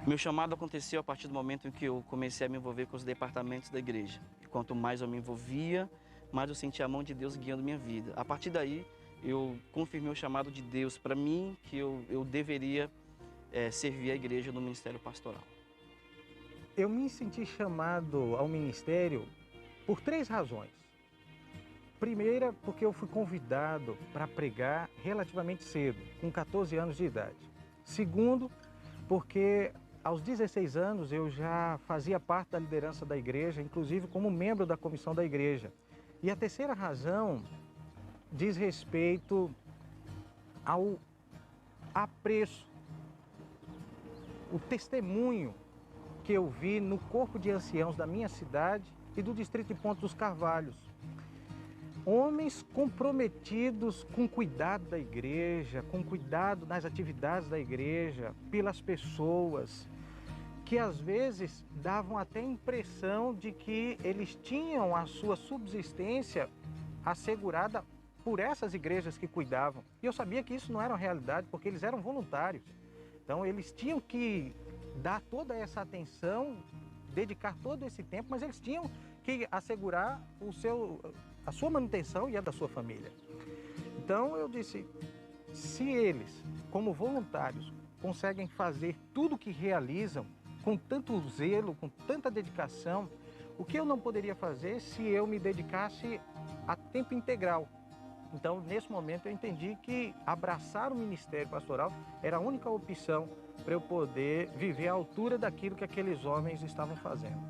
Meu chamado aconteceu a partir do momento em que eu comecei a me envolver com os departamentos da igreja. E quanto mais eu me envolvia, mais eu sentia a mão de Deus guiando minha vida. A partir daí, eu confirmei o chamado de Deus para mim, que eu deveria servir a igreja no ministério pastoral. Eu me senti chamado ao ministério por 3 razões. Primeira, porque eu fui convidado para pregar relativamente cedo, com 14 anos de idade. Segundo, porque aos 16 anos eu já fazia parte da liderança da igreja, inclusive como membro da comissão da igreja. E a terceira razão diz respeito ao apreço, o testemunho que eu vi no corpo de anciãos da minha cidade e do distrito de Ponte dos Carvalhos. Homens comprometidos com cuidado da igreja, com cuidado nas atividades da igreja, pelas pessoas, que às vezes davam até a impressão de que eles tinham a sua subsistência assegurada por essas igrejas que cuidavam. E eu sabia que isso não era uma realidade, porque eles eram voluntários. Então eles tinham que dar toda essa atenção, dedicar todo esse tempo, mas eles tinham que assegurar a sua manutenção e a da sua família. Então eu disse, se eles, como voluntários, conseguem fazer tudo o que realizam, com tanto zelo, com tanta dedicação, o que eu não poderia fazer se eu me dedicasse a tempo integral? Então, nesse momento, eu entendi que abraçar o ministério pastoral era a única opção para eu poder viver à altura daquilo que aqueles homens estavam fazendo.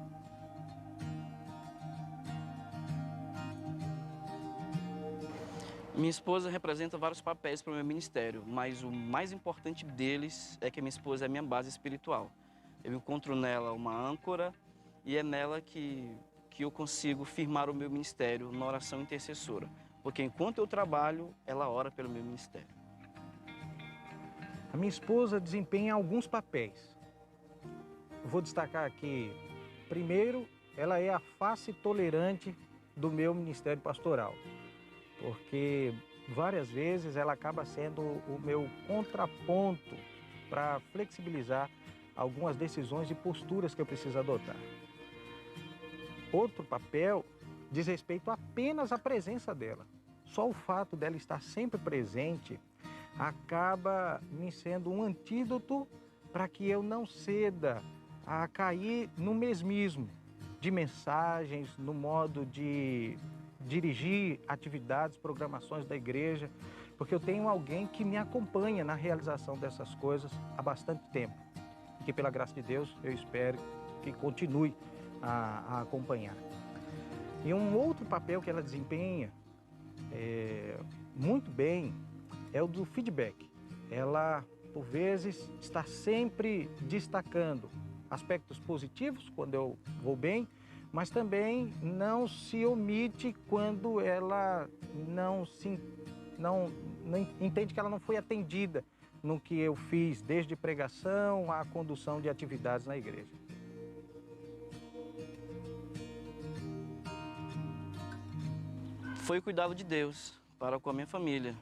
Minha esposa representa vários papéis para o meu ministério, mas o mais importante deles é que minha esposa é minha base espiritual. Eu encontro nela uma âncora e é nela que eu consigo firmar o meu ministério na oração intercessora. Porque enquanto eu trabalho, ela ora pelo meu ministério. A minha esposa desempenha alguns papéis. Eu vou destacar aqui, primeiro, ela é a face tolerante do meu ministério pastoral. Porque várias vezes ela acaba sendo o meu contraponto para flexibilizar algumas decisões e posturas que eu preciso adotar. Outro papel diz respeito apenas à presença dela. Só o fato dela estar sempre presente acaba me sendo um antídoto para que eu não ceda a cair no mesmismo de mensagens, no modo de dirigir atividades, programações da igreja, porque eu tenho alguém que me acompanha na realização dessas coisas há bastante tempo. Que pela graça de Deus eu espero que continue a acompanhar. E um outro papel que ela desempenha muito bem é o do feedback. Ela, por vezes, está sempre destacando aspectos positivos quando eu vou bem, mas também não se omite quando ela não entende que ela não foi atendida no que eu fiz, desde pregação à condução de atividades na igreja. Foi o cuidado de Deus para com a minha família.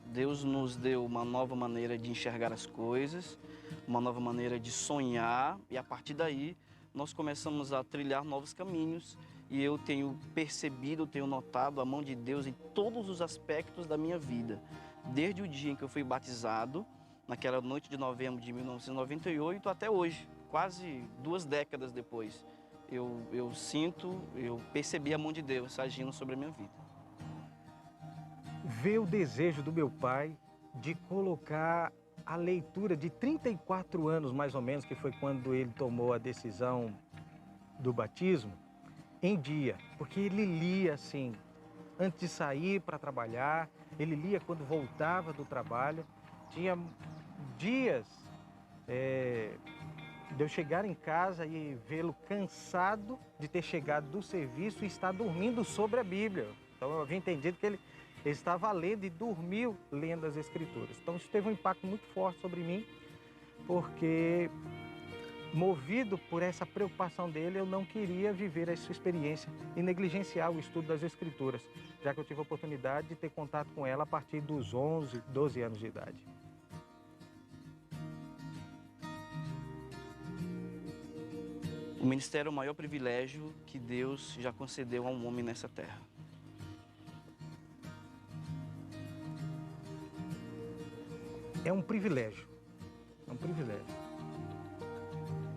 Deus nos deu uma nova maneira de enxergar as coisas, uma nova maneira de sonhar, e a partir daí nós começamos a trilhar novos caminhos, e eu tenho percebido, tenho notado a mão de Deus em todos os aspectos da minha vida. Desde o dia em que eu fui batizado, naquela noite de novembro de 1998, até hoje, quase 2 décadas depois, eu percebi a mão de Deus agindo sobre a minha vida. Ver o desejo do meu pai de colocar a leitura de 34 anos, mais ou menos, que foi quando ele tomou a decisão do batismo, em dia. Porque ele lia assim, antes de sair para trabalhar, ele lia quando voltava do trabalho. Tinha dias de eu chegar em casa e vê-lo cansado de ter chegado do serviço e estar dormindo sobre a Bíblia. Então eu havia entendido que ele estava lendo e dormiu lendo as Escrituras. Então isso teve um impacto muito forte sobre mim, porque movido por essa preocupação dele, eu não queria viver essa experiência e negligenciar o estudo das Escrituras, já que eu tive a oportunidade de ter contato com ela a partir dos 11, 12 anos de idade. O ministério é o maior privilégio que Deus já concedeu a um homem nessa terra. É um privilégio. É um privilégio.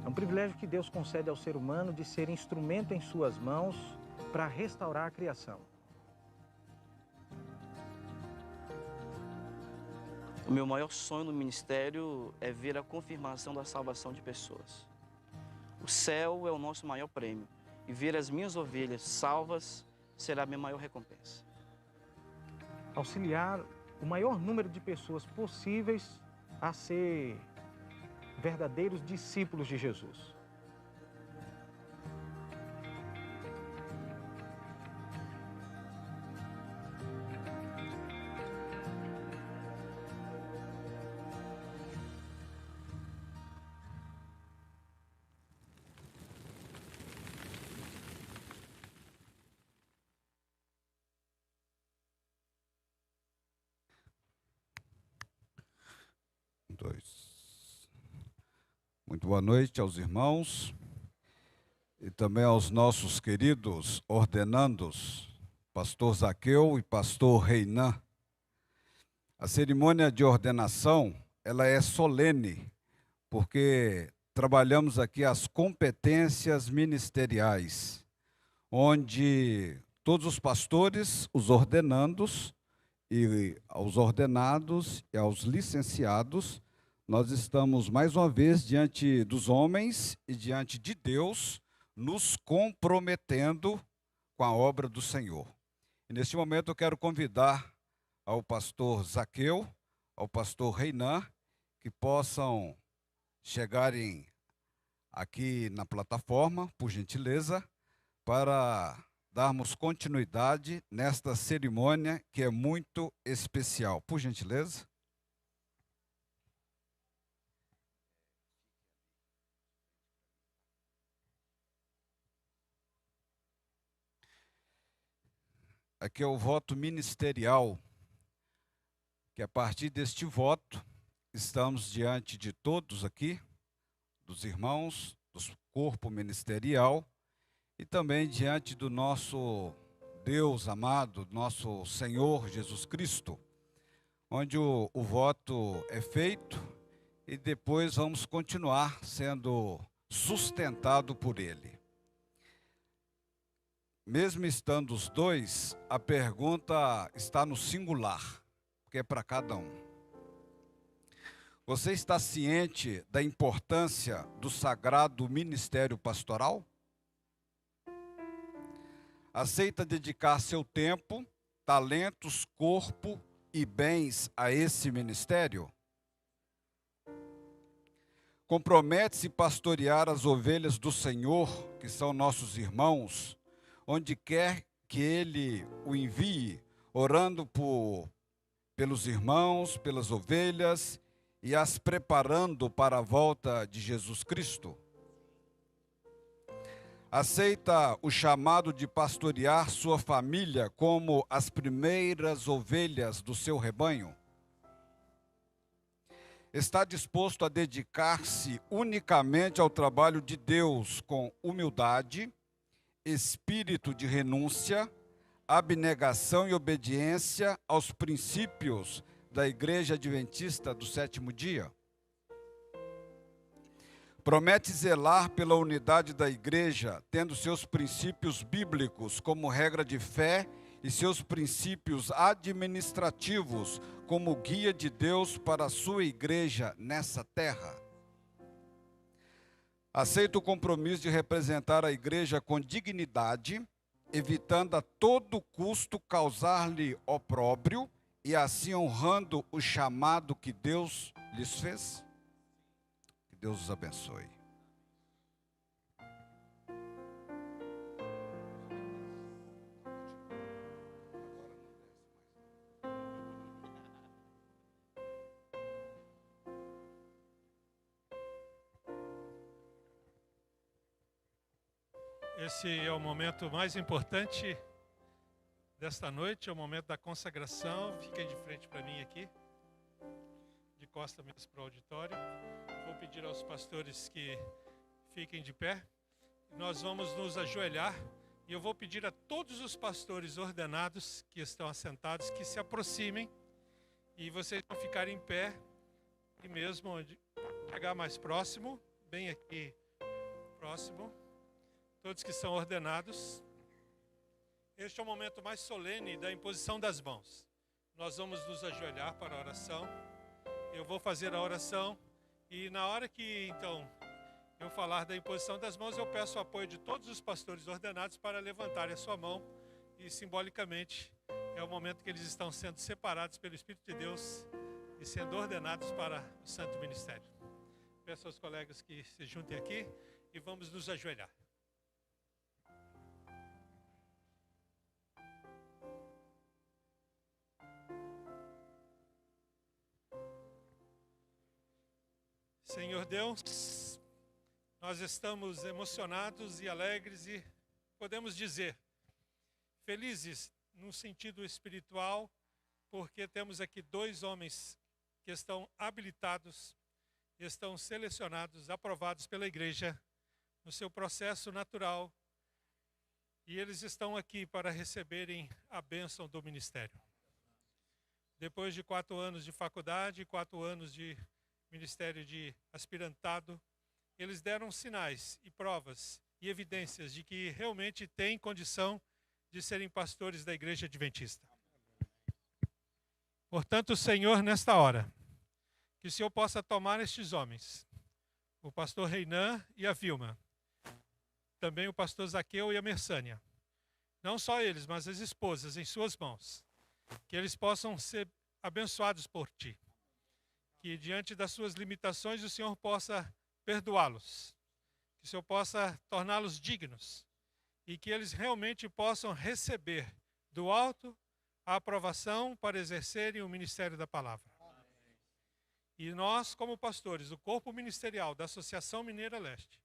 É um privilégio que Deus concede ao ser humano de ser instrumento em suas mãos para restaurar a criação. O meu maior sonho no ministério é ver a confirmação da salvação de pessoas. O céu é o nosso maior prêmio e ver as minhas ovelhas salvas será a minha maior recompensa. Auxiliar o maior número de pessoas possíveis a ser verdadeiros discípulos de Jesus. Muito boa noite aos irmãos e também aos nossos queridos ordenandos, pastor Zaqueu e pastor Reinan. A cerimônia de ordenação, ela é solene, porque trabalhamos aqui as competências ministeriais, onde todos os pastores, os ordenandos e aos ordenados e aos licenciados, nós estamos mais uma vez diante dos homens e diante de Deus, nos comprometendo com a obra do Senhor. E neste momento eu quero convidar ao pastor Zaqueu, ao pastor Reinan, que possam chegarem aqui na plataforma, por gentileza, para darmos continuidade nesta cerimônia que é muito especial. Por gentileza. Aqui é o voto ministerial, que a partir deste voto, estamos diante de todos aqui, dos irmãos, do corpo ministerial, e também diante do nosso Deus amado, nosso Senhor Jesus Cristo, onde o voto é feito e depois vamos continuar sendo sustentado por Ele. Mesmo estando os dois, a pergunta está no singular, porque é para cada um. Você está ciente da importância do sagrado ministério pastoral? Aceita dedicar seu tempo, talentos, corpo e bens a esse ministério? Compromete-se pastorear as ovelhas do Senhor, que são nossos irmãos, onde quer que Ele o envie, orando pelos irmãos, pelas ovelhas e as preparando para a volta de Jesus Cristo? Aceita o chamado de pastorear sua família como as primeiras ovelhas do seu rebanho? Está disposto a dedicar-se unicamente ao trabalho de Deus com humildade, espírito de renúncia, abnegação e obediência aos princípios da Igreja Adventista do Sétimo Dia? Promete zelar pela unidade da Igreja, tendo seus princípios bíblicos como regra de fé e seus princípios administrativos como guia de Deus para a sua igreja nessa terra. Aceito o compromisso de representar a igreja com dignidade, evitando a todo custo causar-lhe opróbrio e assim honrando o chamado que Deus lhes fez. Que Deus os abençoe. Esse é o momento mais importante desta noite, é o momento da consagração. Fiquem de frente para mim aqui, de costas mesmo para o auditório. Vou pedir aos pastores que fiquem de pé. Nós vamos nos ajoelhar e eu vou pedir a todos os pastores ordenados que estão assentados que se aproximem e vocês vão ficar em pé e mesmo onde chegar mais próximo, bem aqui próximo. Todos que são ordenados. Este é o momento mais solene da imposição das mãos. Nós vamos nos ajoelhar para a oração. Eu vou fazer a oração e na hora que então eu falar da imposição das mãos, eu peço o apoio de todos os pastores ordenados para levantarem a sua mão e simbolicamente é o momento que eles estão sendo separados pelo Espírito de Deus e sendo ordenados para o Santo Ministério. Peço aos colegas que se juntem aqui e vamos nos ajoelhar. Senhor Deus, nós estamos emocionados e alegres e podemos dizer felizes no sentido espiritual, porque temos aqui dois homens que estão habilitados, estão selecionados, aprovados pela igreja no seu processo natural e eles estão aqui para receberem a bênção do ministério. Depois de 4 anos de faculdade, 4 anos de ministério de aspirantado, eles deram sinais e provas e evidências de que realmente têm condição de serem pastores da Igreja Adventista. Portanto, Senhor, nesta hora, que o Senhor possa tomar estes homens, o pastor Reinan e a Vilma, também o pastor Zaqueu e a Mersânia, não só eles, mas as esposas em suas mãos, que eles possam ser abençoados por Ti. Que diante das suas limitações o Senhor possa perdoá-los, que o Senhor possa torná-los dignos e que eles realmente possam receber do alto a aprovação para exercerem o ministério da palavra. E nós, como pastores, o corpo ministerial da Associação Mineira Leste,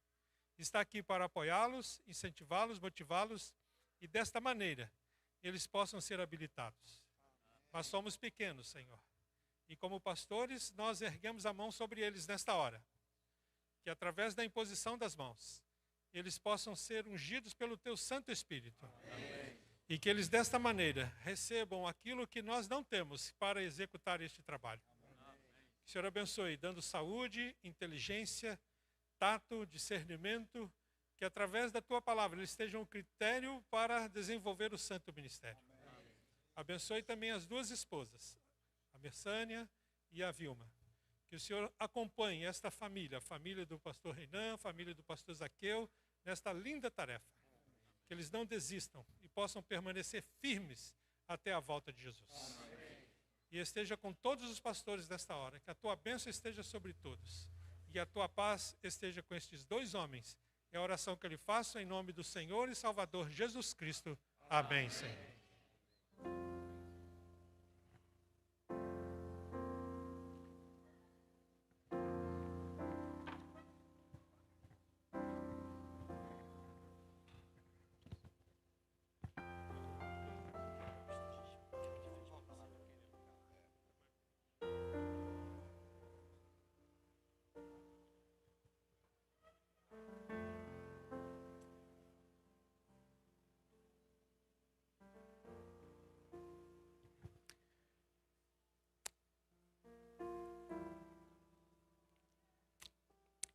está aqui para apoiá-los, incentivá-los, motivá-los e desta maneira eles possam ser habilitados. Mas somos pequenos, Senhor. E como pastores, nós erguemos a mão sobre eles nesta hora. Que através da imposição das mãos, eles possam ser ungidos pelo Teu Santo Espírito. Amém. E que eles desta maneira recebam aquilo que nós não temos para executar este trabalho. Amém. Que o Senhor abençoe, dando saúde, inteligência, tato, discernimento, que através da Tua palavra eles estejam um critério para desenvolver o santo ministério. Amém. Abençoe também as duas esposas, a Mersânia e a Vilma. Que o Senhor acompanhe esta família, a família do pastor Reinan, a família do pastor Zaqueu, nesta linda tarefa. Que eles não desistam e possam permanecer firmes até a volta de Jesus. Amém. E esteja com todos os pastores nesta hora, que a Tua bênção esteja sobre todos. E a Tua paz esteja com estes dois homens. É a oração que eu lhe faço em nome do Senhor e Salvador Jesus Cristo. Amém, Senhor.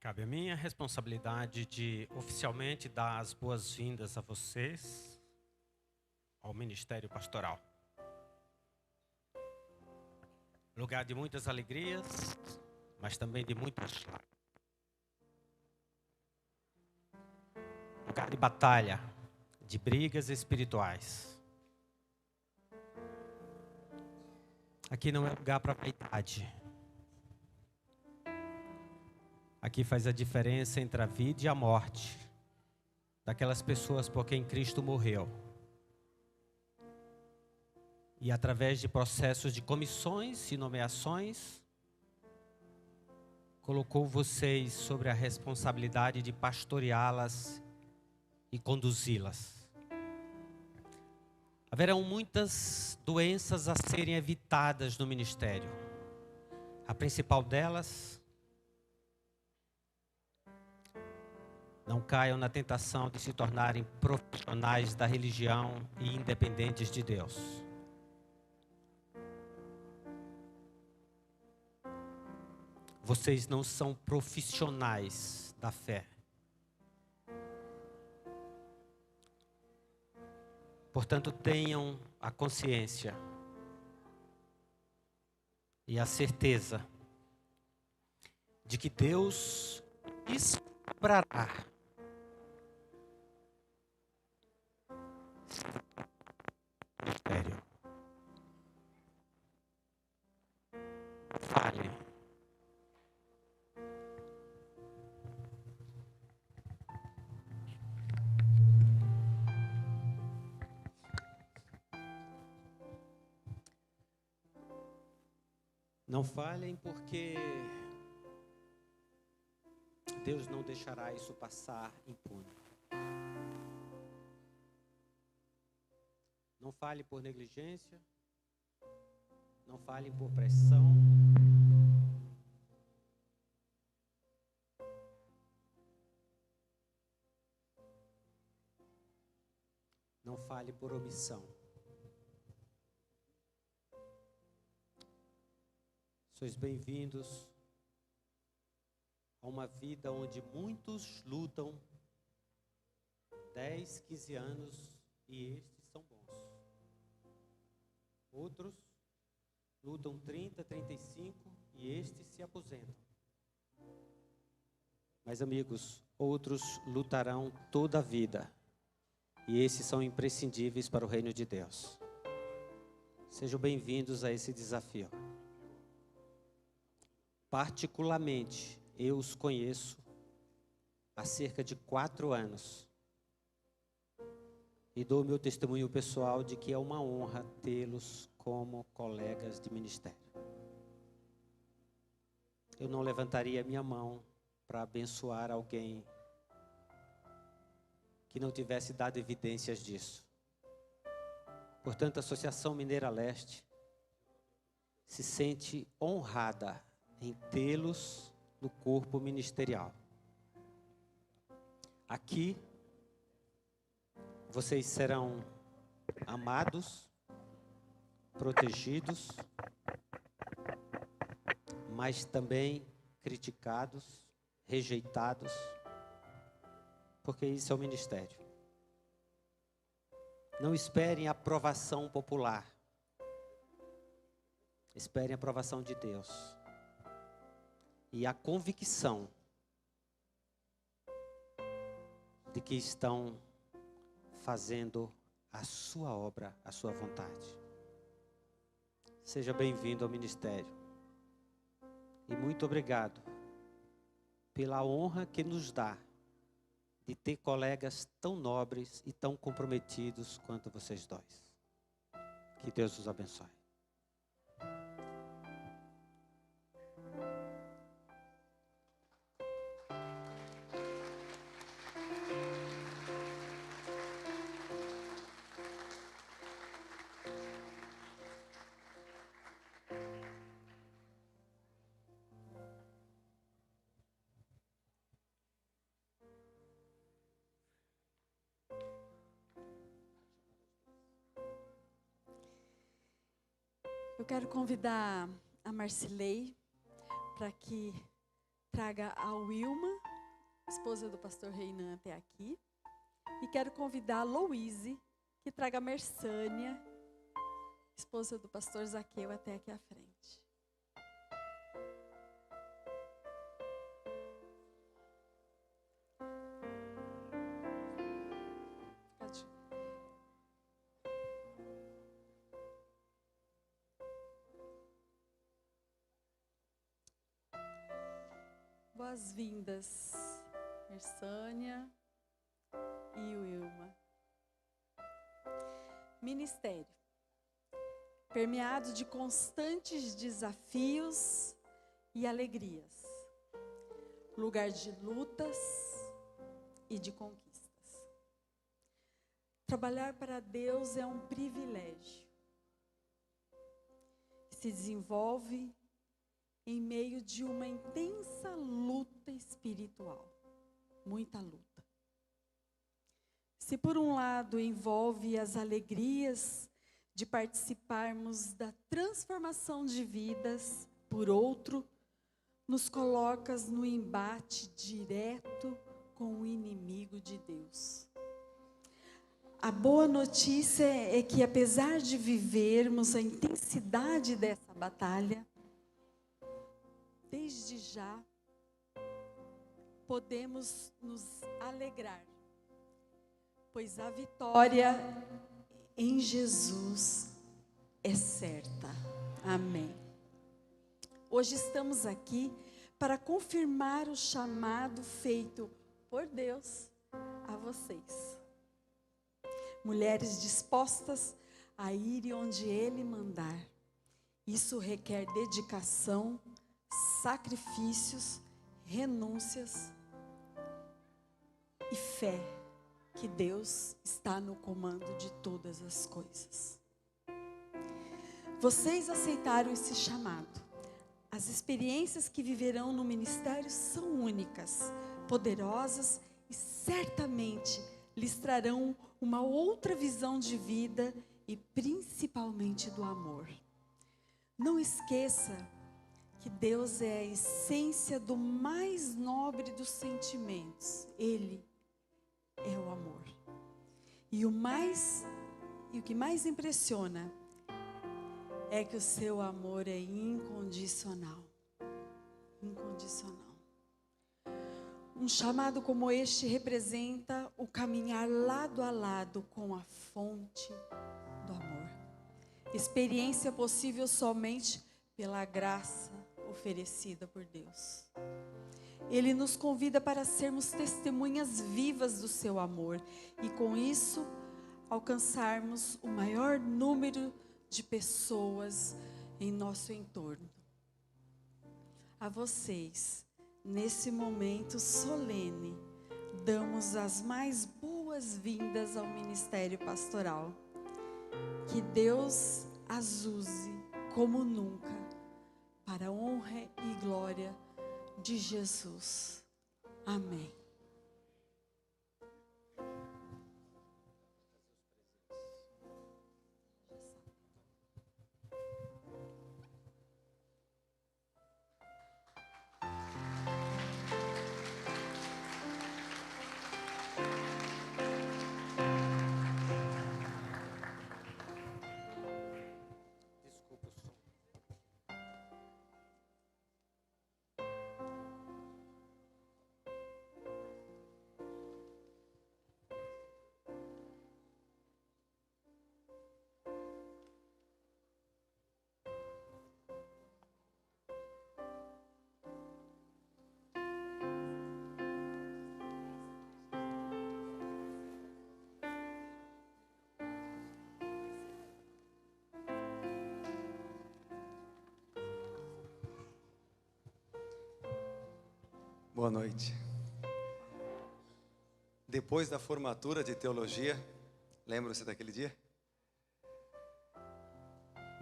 Cabe a minha responsabilidade de oficialmente dar as boas-vindas a vocês, ao ministério pastoral. Lugar de muitas alegrias, mas também de muitas lágrimas. Lugar de batalha, de brigas espirituais. Aqui não é lugar para vaidade. Aqui faz a diferença entre a vida e a morte daquelas pessoas por quem Cristo morreu. E através de processos de comissões e nomeações, colocou vocês sobre a responsabilidade de pastoreá-las e conduzi-las. Haverão muitas doenças a serem evitadas no ministério. A principal delas, não caiam na tentação de se tornarem profissionais da religião e independentes de Deus. Vocês não são profissionais da fé. Portanto, tenham a consciência e a certeza de que Deus esperará mistério. Fale. Não falhem, porque Deus não deixará isso passar impune. Não fale por negligência, não falem por pressão. Não fale por omissão. Sois bem-vindos a uma vida onde muitos lutam 10, 15 anos e estes são bons. Outros lutam 30, 35 e estes se aposentam. Mas, amigos, outros lutarão toda a vida e esses são imprescindíveis para o reino de Deus. Sejam bem-vindos a esse desafio. Particularmente, eu os conheço há cerca de 4 anos. E dou meu testemunho pessoal de que é uma honra tê-los como colegas de ministério. Eu não levantaria minha mão para abençoar alguém que não tivesse dado evidências disso. Portanto, a Associação Mineira Leste se sente honrada em tê-los no corpo ministerial. Aqui, vocês serão amados, protegidos, mas também criticados, rejeitados, porque isso é o ministério. Não esperem a aprovação popular. Esperem a aprovação de Deus. E a convicção de que estão fazendo a sua obra, a sua vontade. Seja bem-vindo ao ministério. E muito obrigado pela honra que nos dá de ter colegas tão nobres e tão comprometidos quanto vocês dois. Que Deus os abençoe. Eu quero convidar a Marcilei para que traga a Wilma, esposa do pastor Reinan, até aqui. E quero convidar a Louise, que traga a Mersânia, esposa do pastor Zaqueu, até aqui à frente. Boas-vindas, Mersânia e Wilma. Ministério, permeado de constantes desafios e alegrias, lugar de lutas e de conquistas. Trabalhar para Deus é um privilégio. Se desenvolve em meio de uma intensa luta espiritual, muita luta. Se por um lado envolve as alegrias de participarmos da transformação de vidas, por outro, nos coloca no embate direto com o inimigo de Deus. A boa notícia é que, apesar de vivermos a intensidade dessa batalha, desde já podemos nos alegrar, pois a vitória em Jesus é certa. Amém. Hoje estamos aqui para confirmar o chamado feito por Deus a vocês. Mulheres dispostas a ir onde Ele mandar. Isso requer dedicação, sacrifícios, renúncias e fé que Deus está no comando de todas as coisas. Vocês aceitaram esse chamado. As experiências que viverão no ministério são únicas, poderosas e certamente lhes trarão uma outra visão de vida e principalmente do amor. Não esqueça que Deus é a essência do mais nobre dos sentimentos. Ele é o amor. E o que mais impressiona é que o seu amor é incondicional. Incondicional. Um chamado como este representa o caminhar lado a lado com a fonte do amor. Experiência possível somente pela graça oferecida por Deus. Ele nos convida para sermos testemunhas vivas do seu amor e com isso alcançarmos o maior número de pessoas em nosso entorno. A vocês, nesse momento solene, damos as mais boas-vindas ao ministério pastoral. Que Deus as use como nunca, para a honra e glória de Jesus. Amém. Boa noite. Depois da formatura de teologia, lembra-se daquele dia?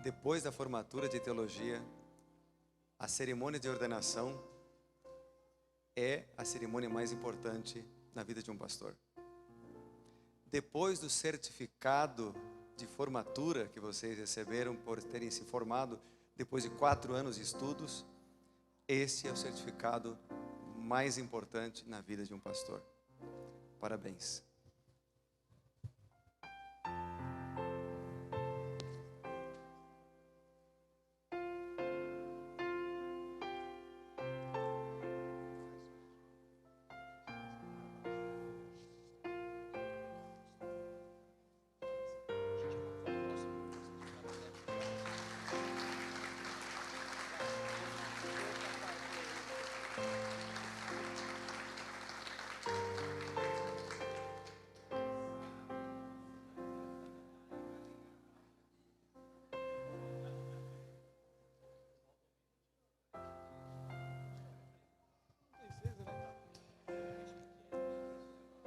Depois da formatura de teologia, a cerimônia de ordenação é a cerimônia mais importante na vida de um pastor. Depois do certificado de formatura que vocês receberam por terem se formado depois de 4 anos de estudos, esse é o certificado mais importante na vida de um pastor. Parabéns.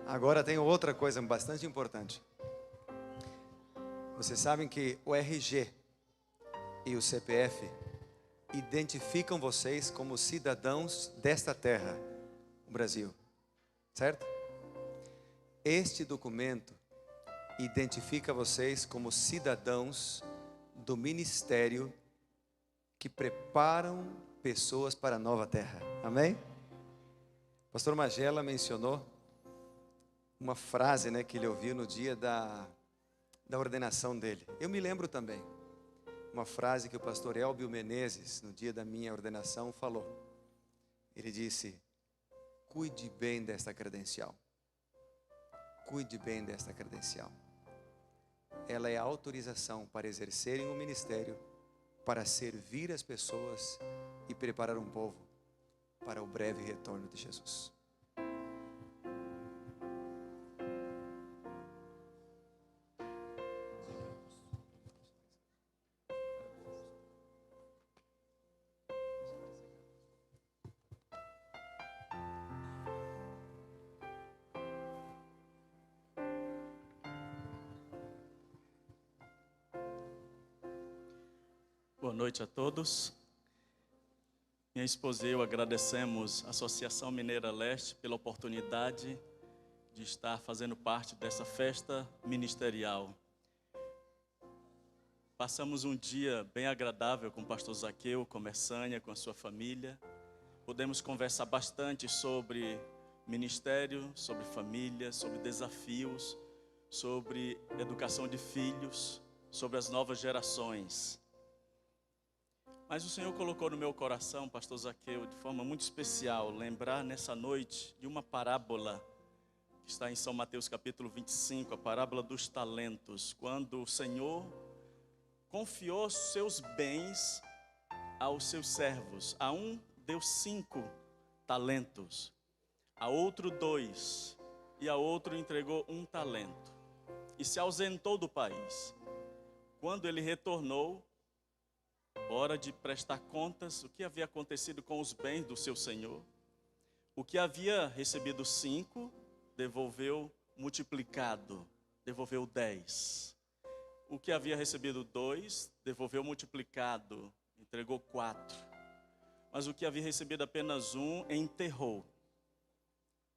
Agora tem outra coisa bastante importante. Vocês sabem que o RG e o CPF identificam vocês como cidadãos desta terra, o Brasil, certo? Este documento identifica vocês como cidadãos do ministério que preparam pessoas para a nova terra. Amém? O pastor Magela mencionou uma frase, né, que ele ouviu no dia da ordenação dele. Eu me lembro também uma frase que o pastor Elbio Menezes, no dia da minha ordenação, falou. Ele disse: cuide bem desta credencial. Cuide bem desta credencial. Ela é a autorização para exercerem o ministério, para servir as pessoas e preparar um povo para o breve retorno de Jesus. Boa noite a todos. Minha esposa e eu agradecemos à Associação Mineira Leste pela oportunidade de estar fazendo parte dessa festa ministerial. Passamos um dia bem agradável com o pastor Zaqueu, com Messânia, com a sua família. Pudemos conversar bastante sobre ministério, sobre família, sobre desafios, sobre educação de filhos, sobre as novas gerações. Mas o Senhor colocou no meu coração, pastor Zaqueu, de forma muito especial, lembrar nessa noite de uma parábola que está em São Mateus capítulo 25, a parábola dos talentos, quando o Senhor confiou seus bens aos seus servos. A um deu 5 talentos, a outro 2, e a outro entregou 1 talento, e se ausentou do país. Quando ele retornou, hora de prestar contas, o que havia acontecido com os bens do seu senhor. O que havia recebido 5, devolveu multiplicado, devolveu 10. O que havia recebido 2, devolveu multiplicado, entregou 4. Mas o que havia recebido apenas 1, enterrou.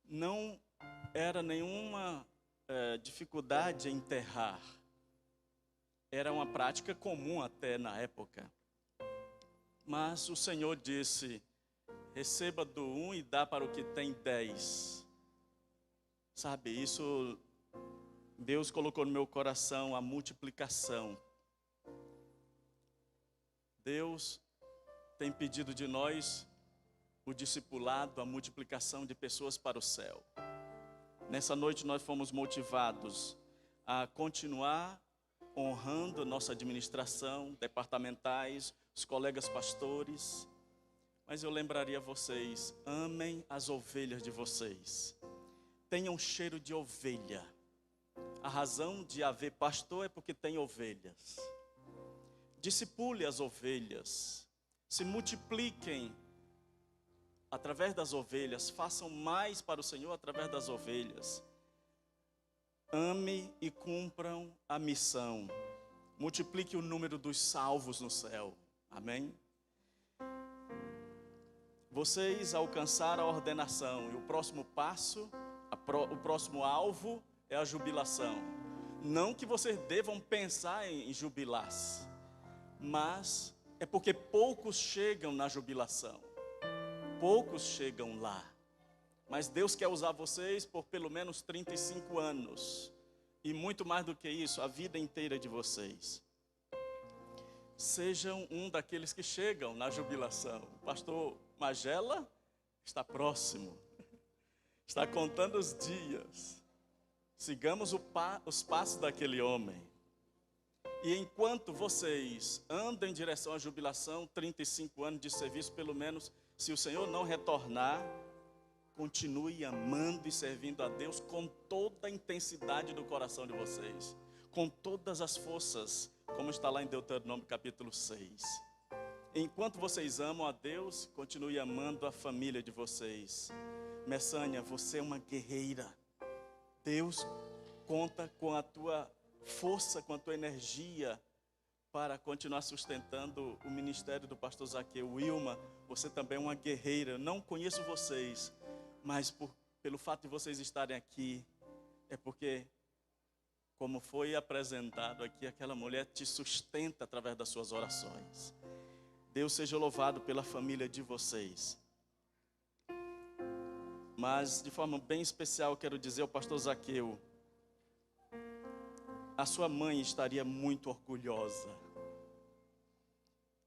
Não era nenhuma dificuldade em enterrar. Era uma prática comum até na época. Mas o Senhor disse: receba do 1 e dá para o que tem 10. Sabe, isso Deus colocou no meu coração, a multiplicação. Deus tem pedido de nós o discipulado, a multiplicação de pessoas para o céu. Nessa noite nós fomos motivados a continuar honrando nossa administração, departamentais, os colegas pastores. Mas eu lembraria vocês, amem as ovelhas de vocês. Tenham cheiro de ovelha. A razão de haver pastor é porque tem ovelhas. Discipule as ovelhas. Se multipliquem através das ovelhas. Façam mais para o Senhor através das ovelhas. Ame e cumpram a missão. Multiplique o número dos salvos no céu. Amém? Vocês alcançaram a ordenação. E o próximo passo, o próximo alvo é a jubilação. Não que vocês devam pensar em jubilar-se, mas é porque poucos chegam na jubilação. Poucos chegam lá. Mas Deus quer usar vocês por pelo menos 35 anos. E muito mais do que isso, a vida inteira de vocês. Sejam um daqueles que chegam na jubilação. O pastor Magela está próximo. Está contando os dias. Sigamos os passos daquele homem. E enquanto vocês andam em direção à jubilação, 35 anos de serviço pelo menos, se o Senhor não retornar, continue amando e servindo a Deus com toda a intensidade do coração de vocês, com todas as forças, como está lá em Deuteronômio capítulo 6. Enquanto vocês amam a Deus, continue amando a família de vocês. Messânia, você é uma guerreira. Deus conta com a tua força, com a tua energia para continuar sustentando o ministério do pastor Zaqueu. Wilma, você também é uma guerreira. Eu não conheço vocês, mas pelo fato de vocês estarem aqui, é porque, como foi apresentado aqui, aquela mulher te sustenta através das suas orações. Deus seja louvado pela família de vocês. Mas, de forma bem especial, quero dizer ao pastor Zaqueu, a sua mãe estaria muito orgulhosa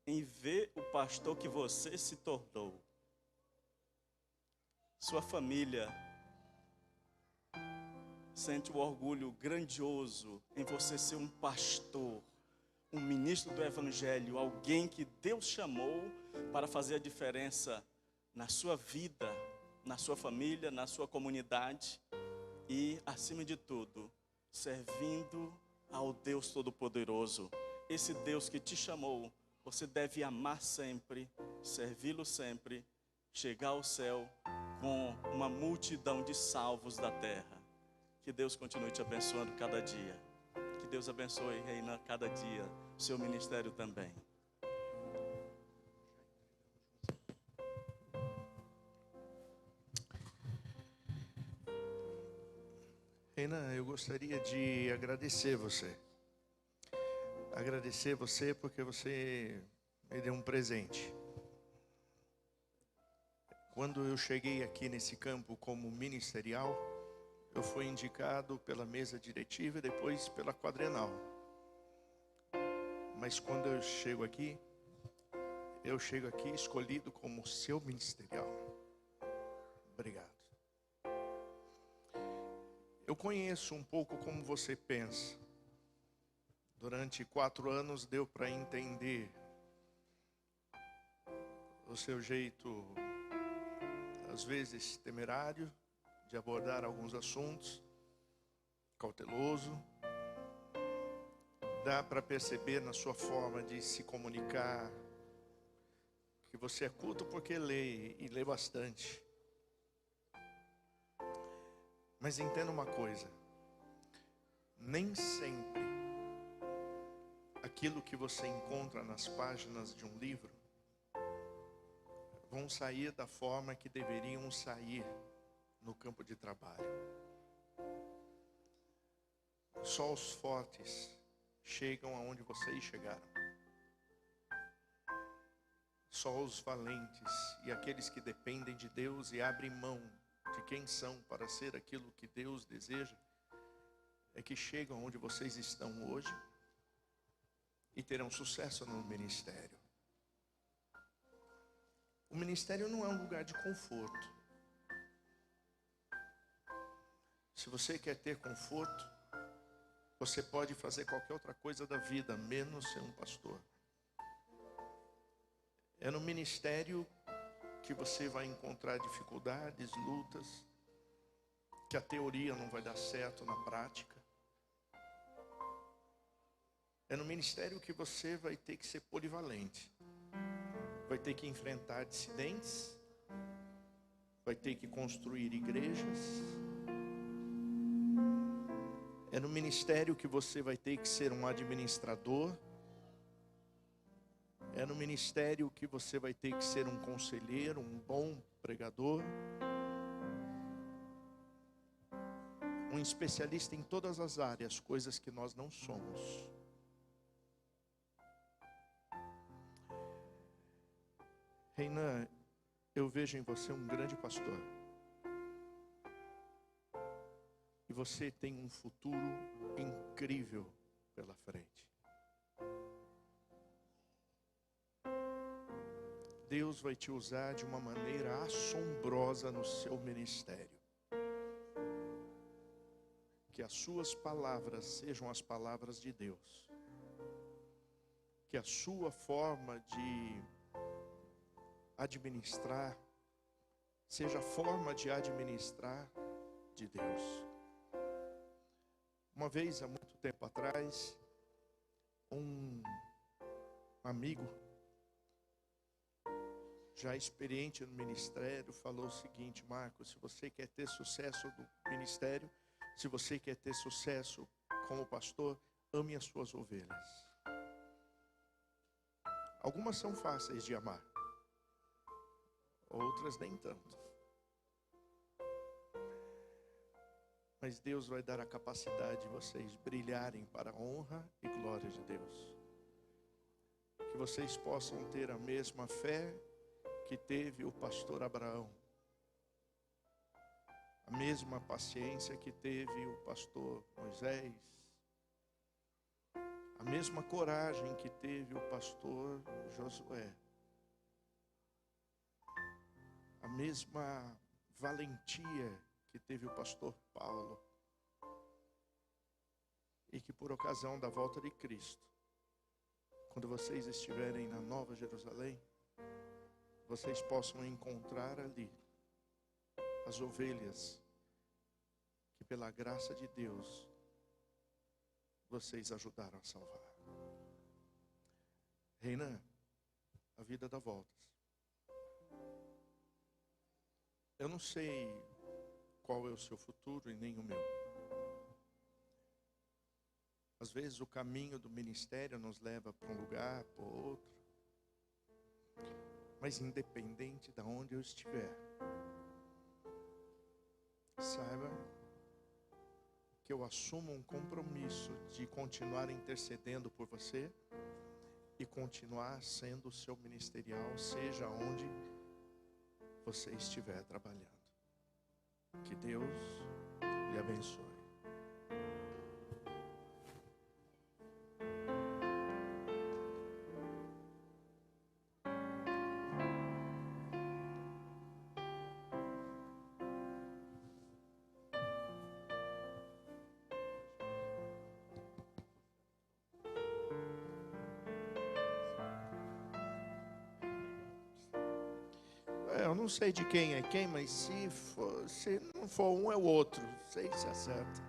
em ver o pastor que você se tornou. Sua família sente um orgulho grandioso em você ser um pastor, um ministro do Evangelho, alguém que Deus chamou para fazer a diferença na sua vida, na sua família, na sua comunidade e, acima de tudo, servindo ao Deus Todo-Poderoso. Esse Deus que te chamou, você deve amar sempre, servi-lo sempre, chegar ao céu com uma multidão de salvos da terra. Que Deus continue te abençoando cada dia. Que Deus abençoe, Reina, cada dia, o seu ministério também. Reina, eu gostaria de agradecer você. Agradecer você porque você me deu um presente. Quando eu cheguei aqui nesse campo como ministerial, eu fui indicado pela mesa diretiva e depois pela quadrenal. Mas quando eu chego aqui escolhido como seu ministerial. Obrigado. Eu conheço um pouco como você pensa. Durante 4 anos deu para entender o seu jeito, às vezes temerário, de abordar alguns assuntos, cauteloso. Dá para perceber na sua forma de se comunicar que você é culto porque lê e lê bastante. Mas entenda uma coisa, nem sempre aquilo que você encontra nas páginas de um livro vão sair da forma que deveriam sair no campo de trabalho. Só os fortes chegam aonde vocês chegaram. Só os valentes e aqueles que dependem de Deus e abrem mão de quem são para ser aquilo que Deus deseja, é que chegam onde vocês estão hoje e terão sucesso no ministério. O ministério não é um lugar de conforto. Se você quer ter conforto, você pode fazer qualquer outra coisa da vida, menos ser um pastor. É no ministério que você vai encontrar dificuldades, lutas, que a teoria não vai dar certo na prática. É no ministério que você vai ter que ser polivalente. Vai ter que enfrentar dissidentes, vai ter que construir igrejas. É no ministério que você vai ter que ser um administrador. É no ministério que você vai ter que ser um conselheiro, um bom pregador, um especialista em todas as áreas, coisas que nós não somos. Reina, eu vejo em você um grande pastor. E você tem um futuro incrível pela frente. Deus vai te usar de uma maneira assombrosa no seu ministério. Que as suas palavras sejam as palavras de Deus. Que a sua forma de administrar seja a forma de administrar de Deus. Uma vez, há muito tempo atrás, um amigo já experiente no ministério falou o seguinte: Marcos, se você quer ter sucesso no ministério, Se você quer ter sucesso como pastor, ame as suas ovelhas. Algumas são fáceis de amar, outras nem tanto. Mas Deus vai dar a capacidade de vocês brilharem para a honra e glória de Deus. Que vocês possam ter a mesma fé que teve o pastor Abraão. A mesma paciência que teve o pastor Moisés. A mesma coragem que teve o pastor Josué. A mesma valentia que teve o pastor Paulo. E que por ocasião da volta de Cristo, quando vocês estiverem na Nova Jerusalém, vocês possam encontrar ali as ovelhas que pela graça de Deus vocês ajudaram a salvar. Reinan, a vida dá voltas. Eu não sei qual é o seu futuro e nem o meu. Às vezes o caminho do ministério nos leva para um lugar, para outro. Mas independente de onde eu estiver, saiba que eu assumo um compromisso de continuar intercedendo por você e continuar sendo o seu ministerial, seja onde você estiver trabalhando. Que Deus lhe abençoe. Eu não sei de quem é quem, mas se não for um, é o outro. Sei se acerta.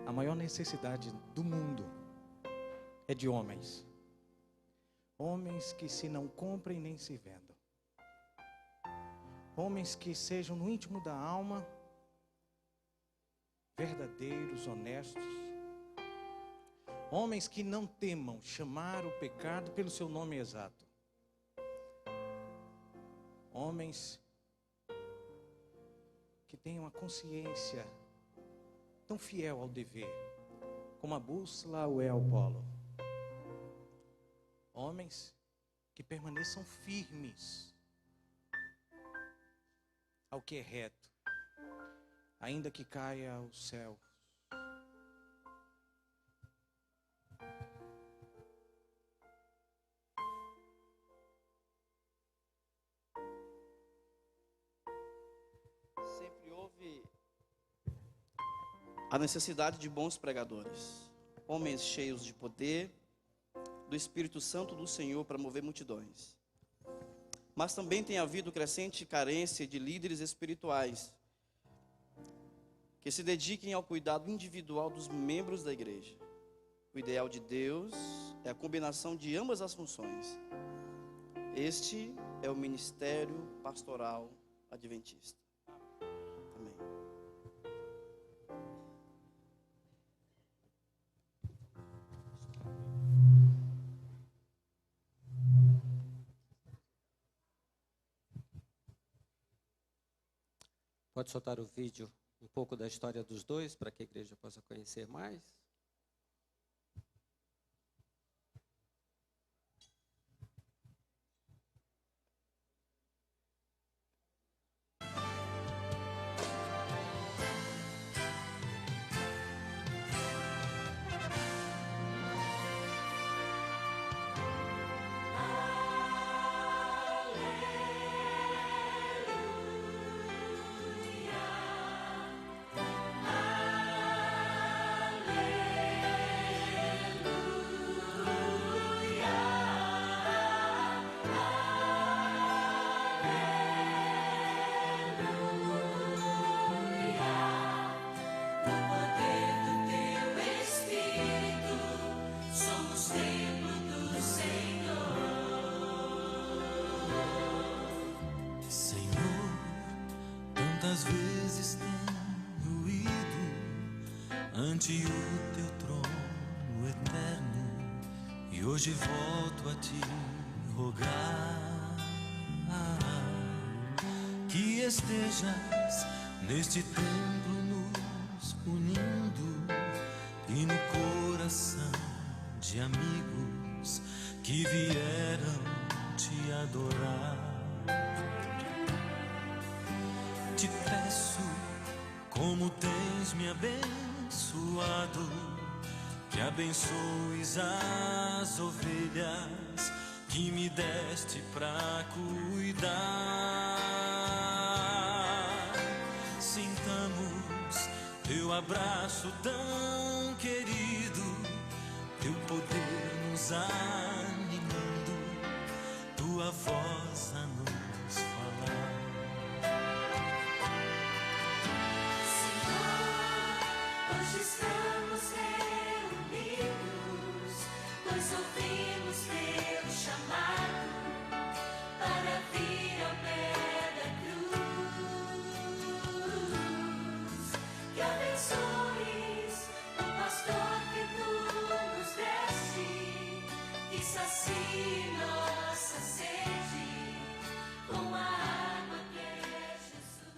A maior necessidade do mundo é de homens. Homens que se não comprem nem se vendam. Homens que sejam no íntimo da alma verdadeiros, honestos. Homens que não temam chamar o pecado pelo seu nome exato. Homens que tenham a consciência tão fiel ao dever, como a bússola o é ao polo. Homens que permaneçam firmes ao que é reto, ainda que caia ao céu. Sempre houve a necessidade de bons pregadores, homens cheios de poder, do Espírito Santo do Senhor para mover multidões. Mas também tem havido crescente carência de líderes espirituais que se dediquem ao cuidado individual dos membros da igreja. O ideal de Deus é a combinação de ambas as funções. Este é o ministério pastoral adventista. Amém. Pode soltar o vídeo, um pouco da história dos dois, para que a igreja possa conhecer mais? ante o teu trono eterno, e hoje volto a te rogar que estejas neste templo nos unindo, e no coração de amigos que vieram te adorar. Te peço, como tens me abençoado, que abençoes as ovelhas que me deste pra cuidar. Sintamos teu abraço tão querido, teu poder nos animando, tua voz a nos falar. Hoje estamos reunidos, pois ouvimos teu chamado para vir ao pé da cruz. Que abençoes o pastor que tu nos deste, que sacie nossa sede com a água que é Jesus.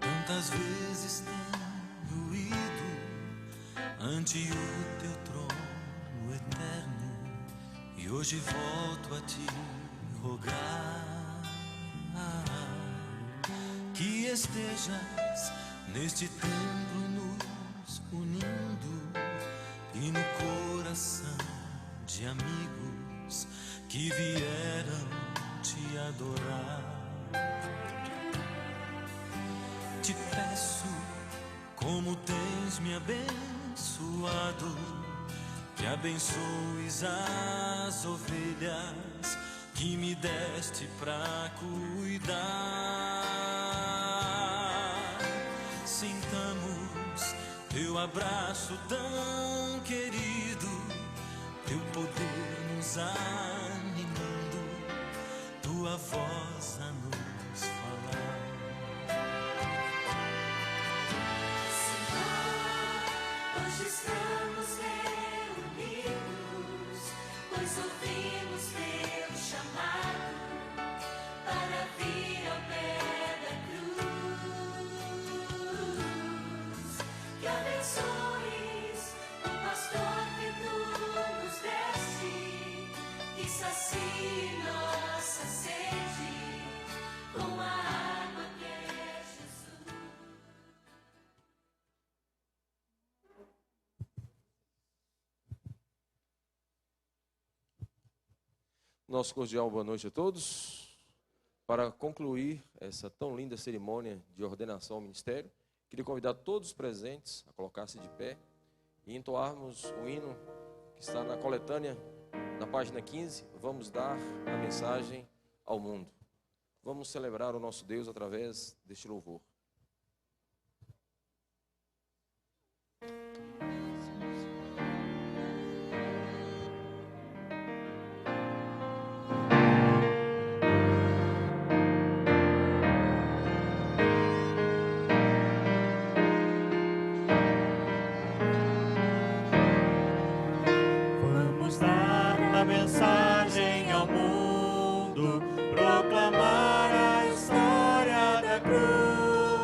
Quantas vezes tenho ido ante o teu trono eterno, e hoje volto a te rogar que estejas neste templo nos unindo, e no coração de amigos que vieram te adorar. Te peço, como tens me abençoado, que abençoes as ovelhas que me deste pra cuidar. Sintamos teu abraço tão querido, teu poder nos animando, tua voz a nos falar. Hoje estamos reunidos, pois ouvimos teu chamado para vir ao pé da cruz. Que abençoes o pastor que tu nos deste, que sacie nossa sede com a água que é Jesus. Nosso cordial boa noite a todos. Para concluir essa tão linda cerimônia de ordenação ao ministério, queria convidar todos os presentes a colocar-se de pé e entoarmos o hino que está na coletânea, na página 15. Vamos dar a mensagem ao mundo. Vamos celebrar o nosso Deus através deste louvor. Vamos dar a mensagem ao mundo, proclamar a história da cruz.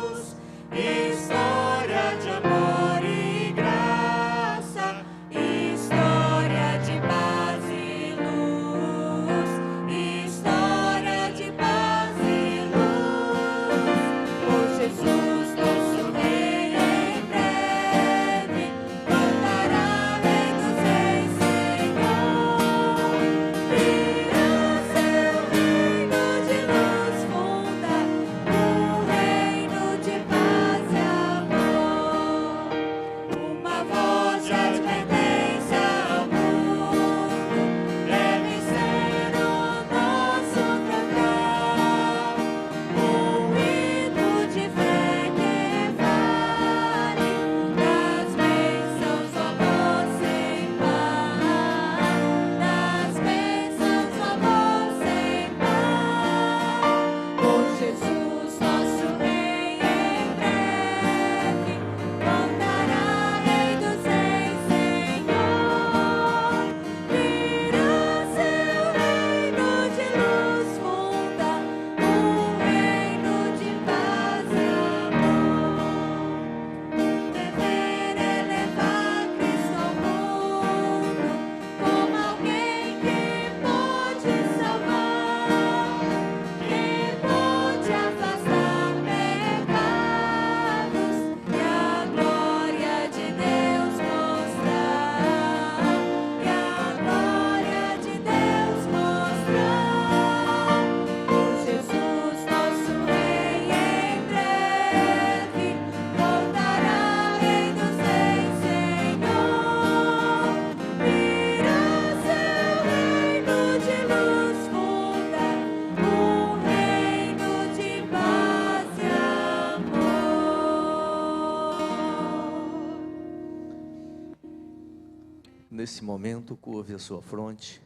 nesse momento, curve a sua fronte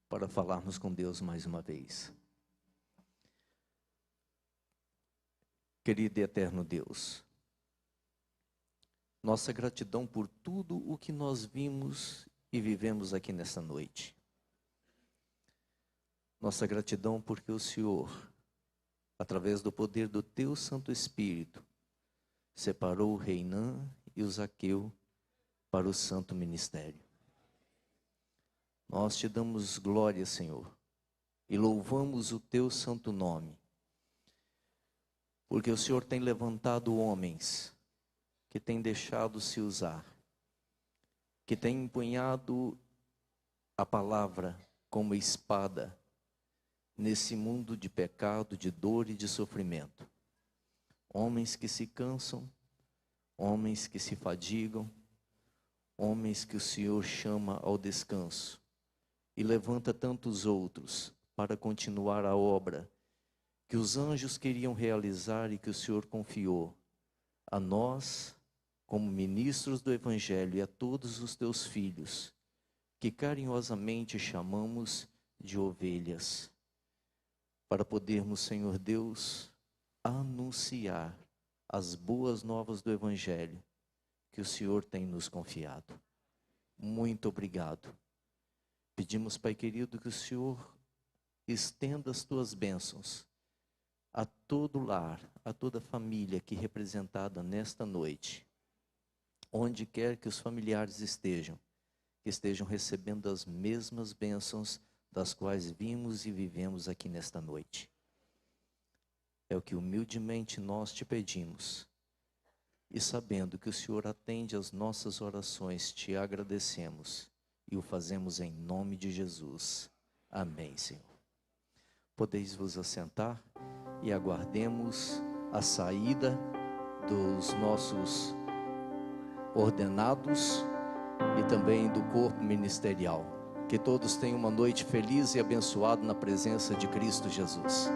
para falarmos com Deus mais uma vez. Querido e eterno Deus, nossa gratidão por tudo o que nós vimos e vivemos aqui nessa noite. Nossa gratidão porque o Senhor, através do poder do Teu Santo Espírito, separou o Reinan e o Zaqueu para o santo ministério. Nós te damos glória, Senhor, e louvamos o Teu santo nome, porque o Senhor tem levantado homens que têm deixado se usar, que têm empunhado a palavra como espada nesse mundo de pecado, de dor e de sofrimento. Homens que se cansam, homens que se fadigam, homens que o Senhor chama ao descanso e levanta tantos outros para continuar a obra que os anjos queriam realizar e que o Senhor confiou a nós, como ministros do Evangelho, e a todos os teus filhos, que carinhosamente chamamos de ovelhas, para podermos, Senhor Deus, anunciar as boas novas do Evangelho que o Senhor tem nos confiado. Muito obrigado. Pedimos, Pai querido, que o Senhor estenda as tuas bênçãos a todo lar, a toda família aqui representada nesta noite, onde quer que os familiares estejam, que estejam recebendo as mesmas bênçãos das quais vimos e vivemos aqui nesta noite. É o que humildemente nós te pedimos, e sabendo que o Senhor atende às nossas orações, te agradecemos e o fazemos em nome de Jesus. Amém, Senhor. Podeis vos assentar e aguardemos a saída dos nossos ordenados e também do corpo ministerial. Que todos tenham uma noite feliz e abençoada na presença de Cristo Jesus.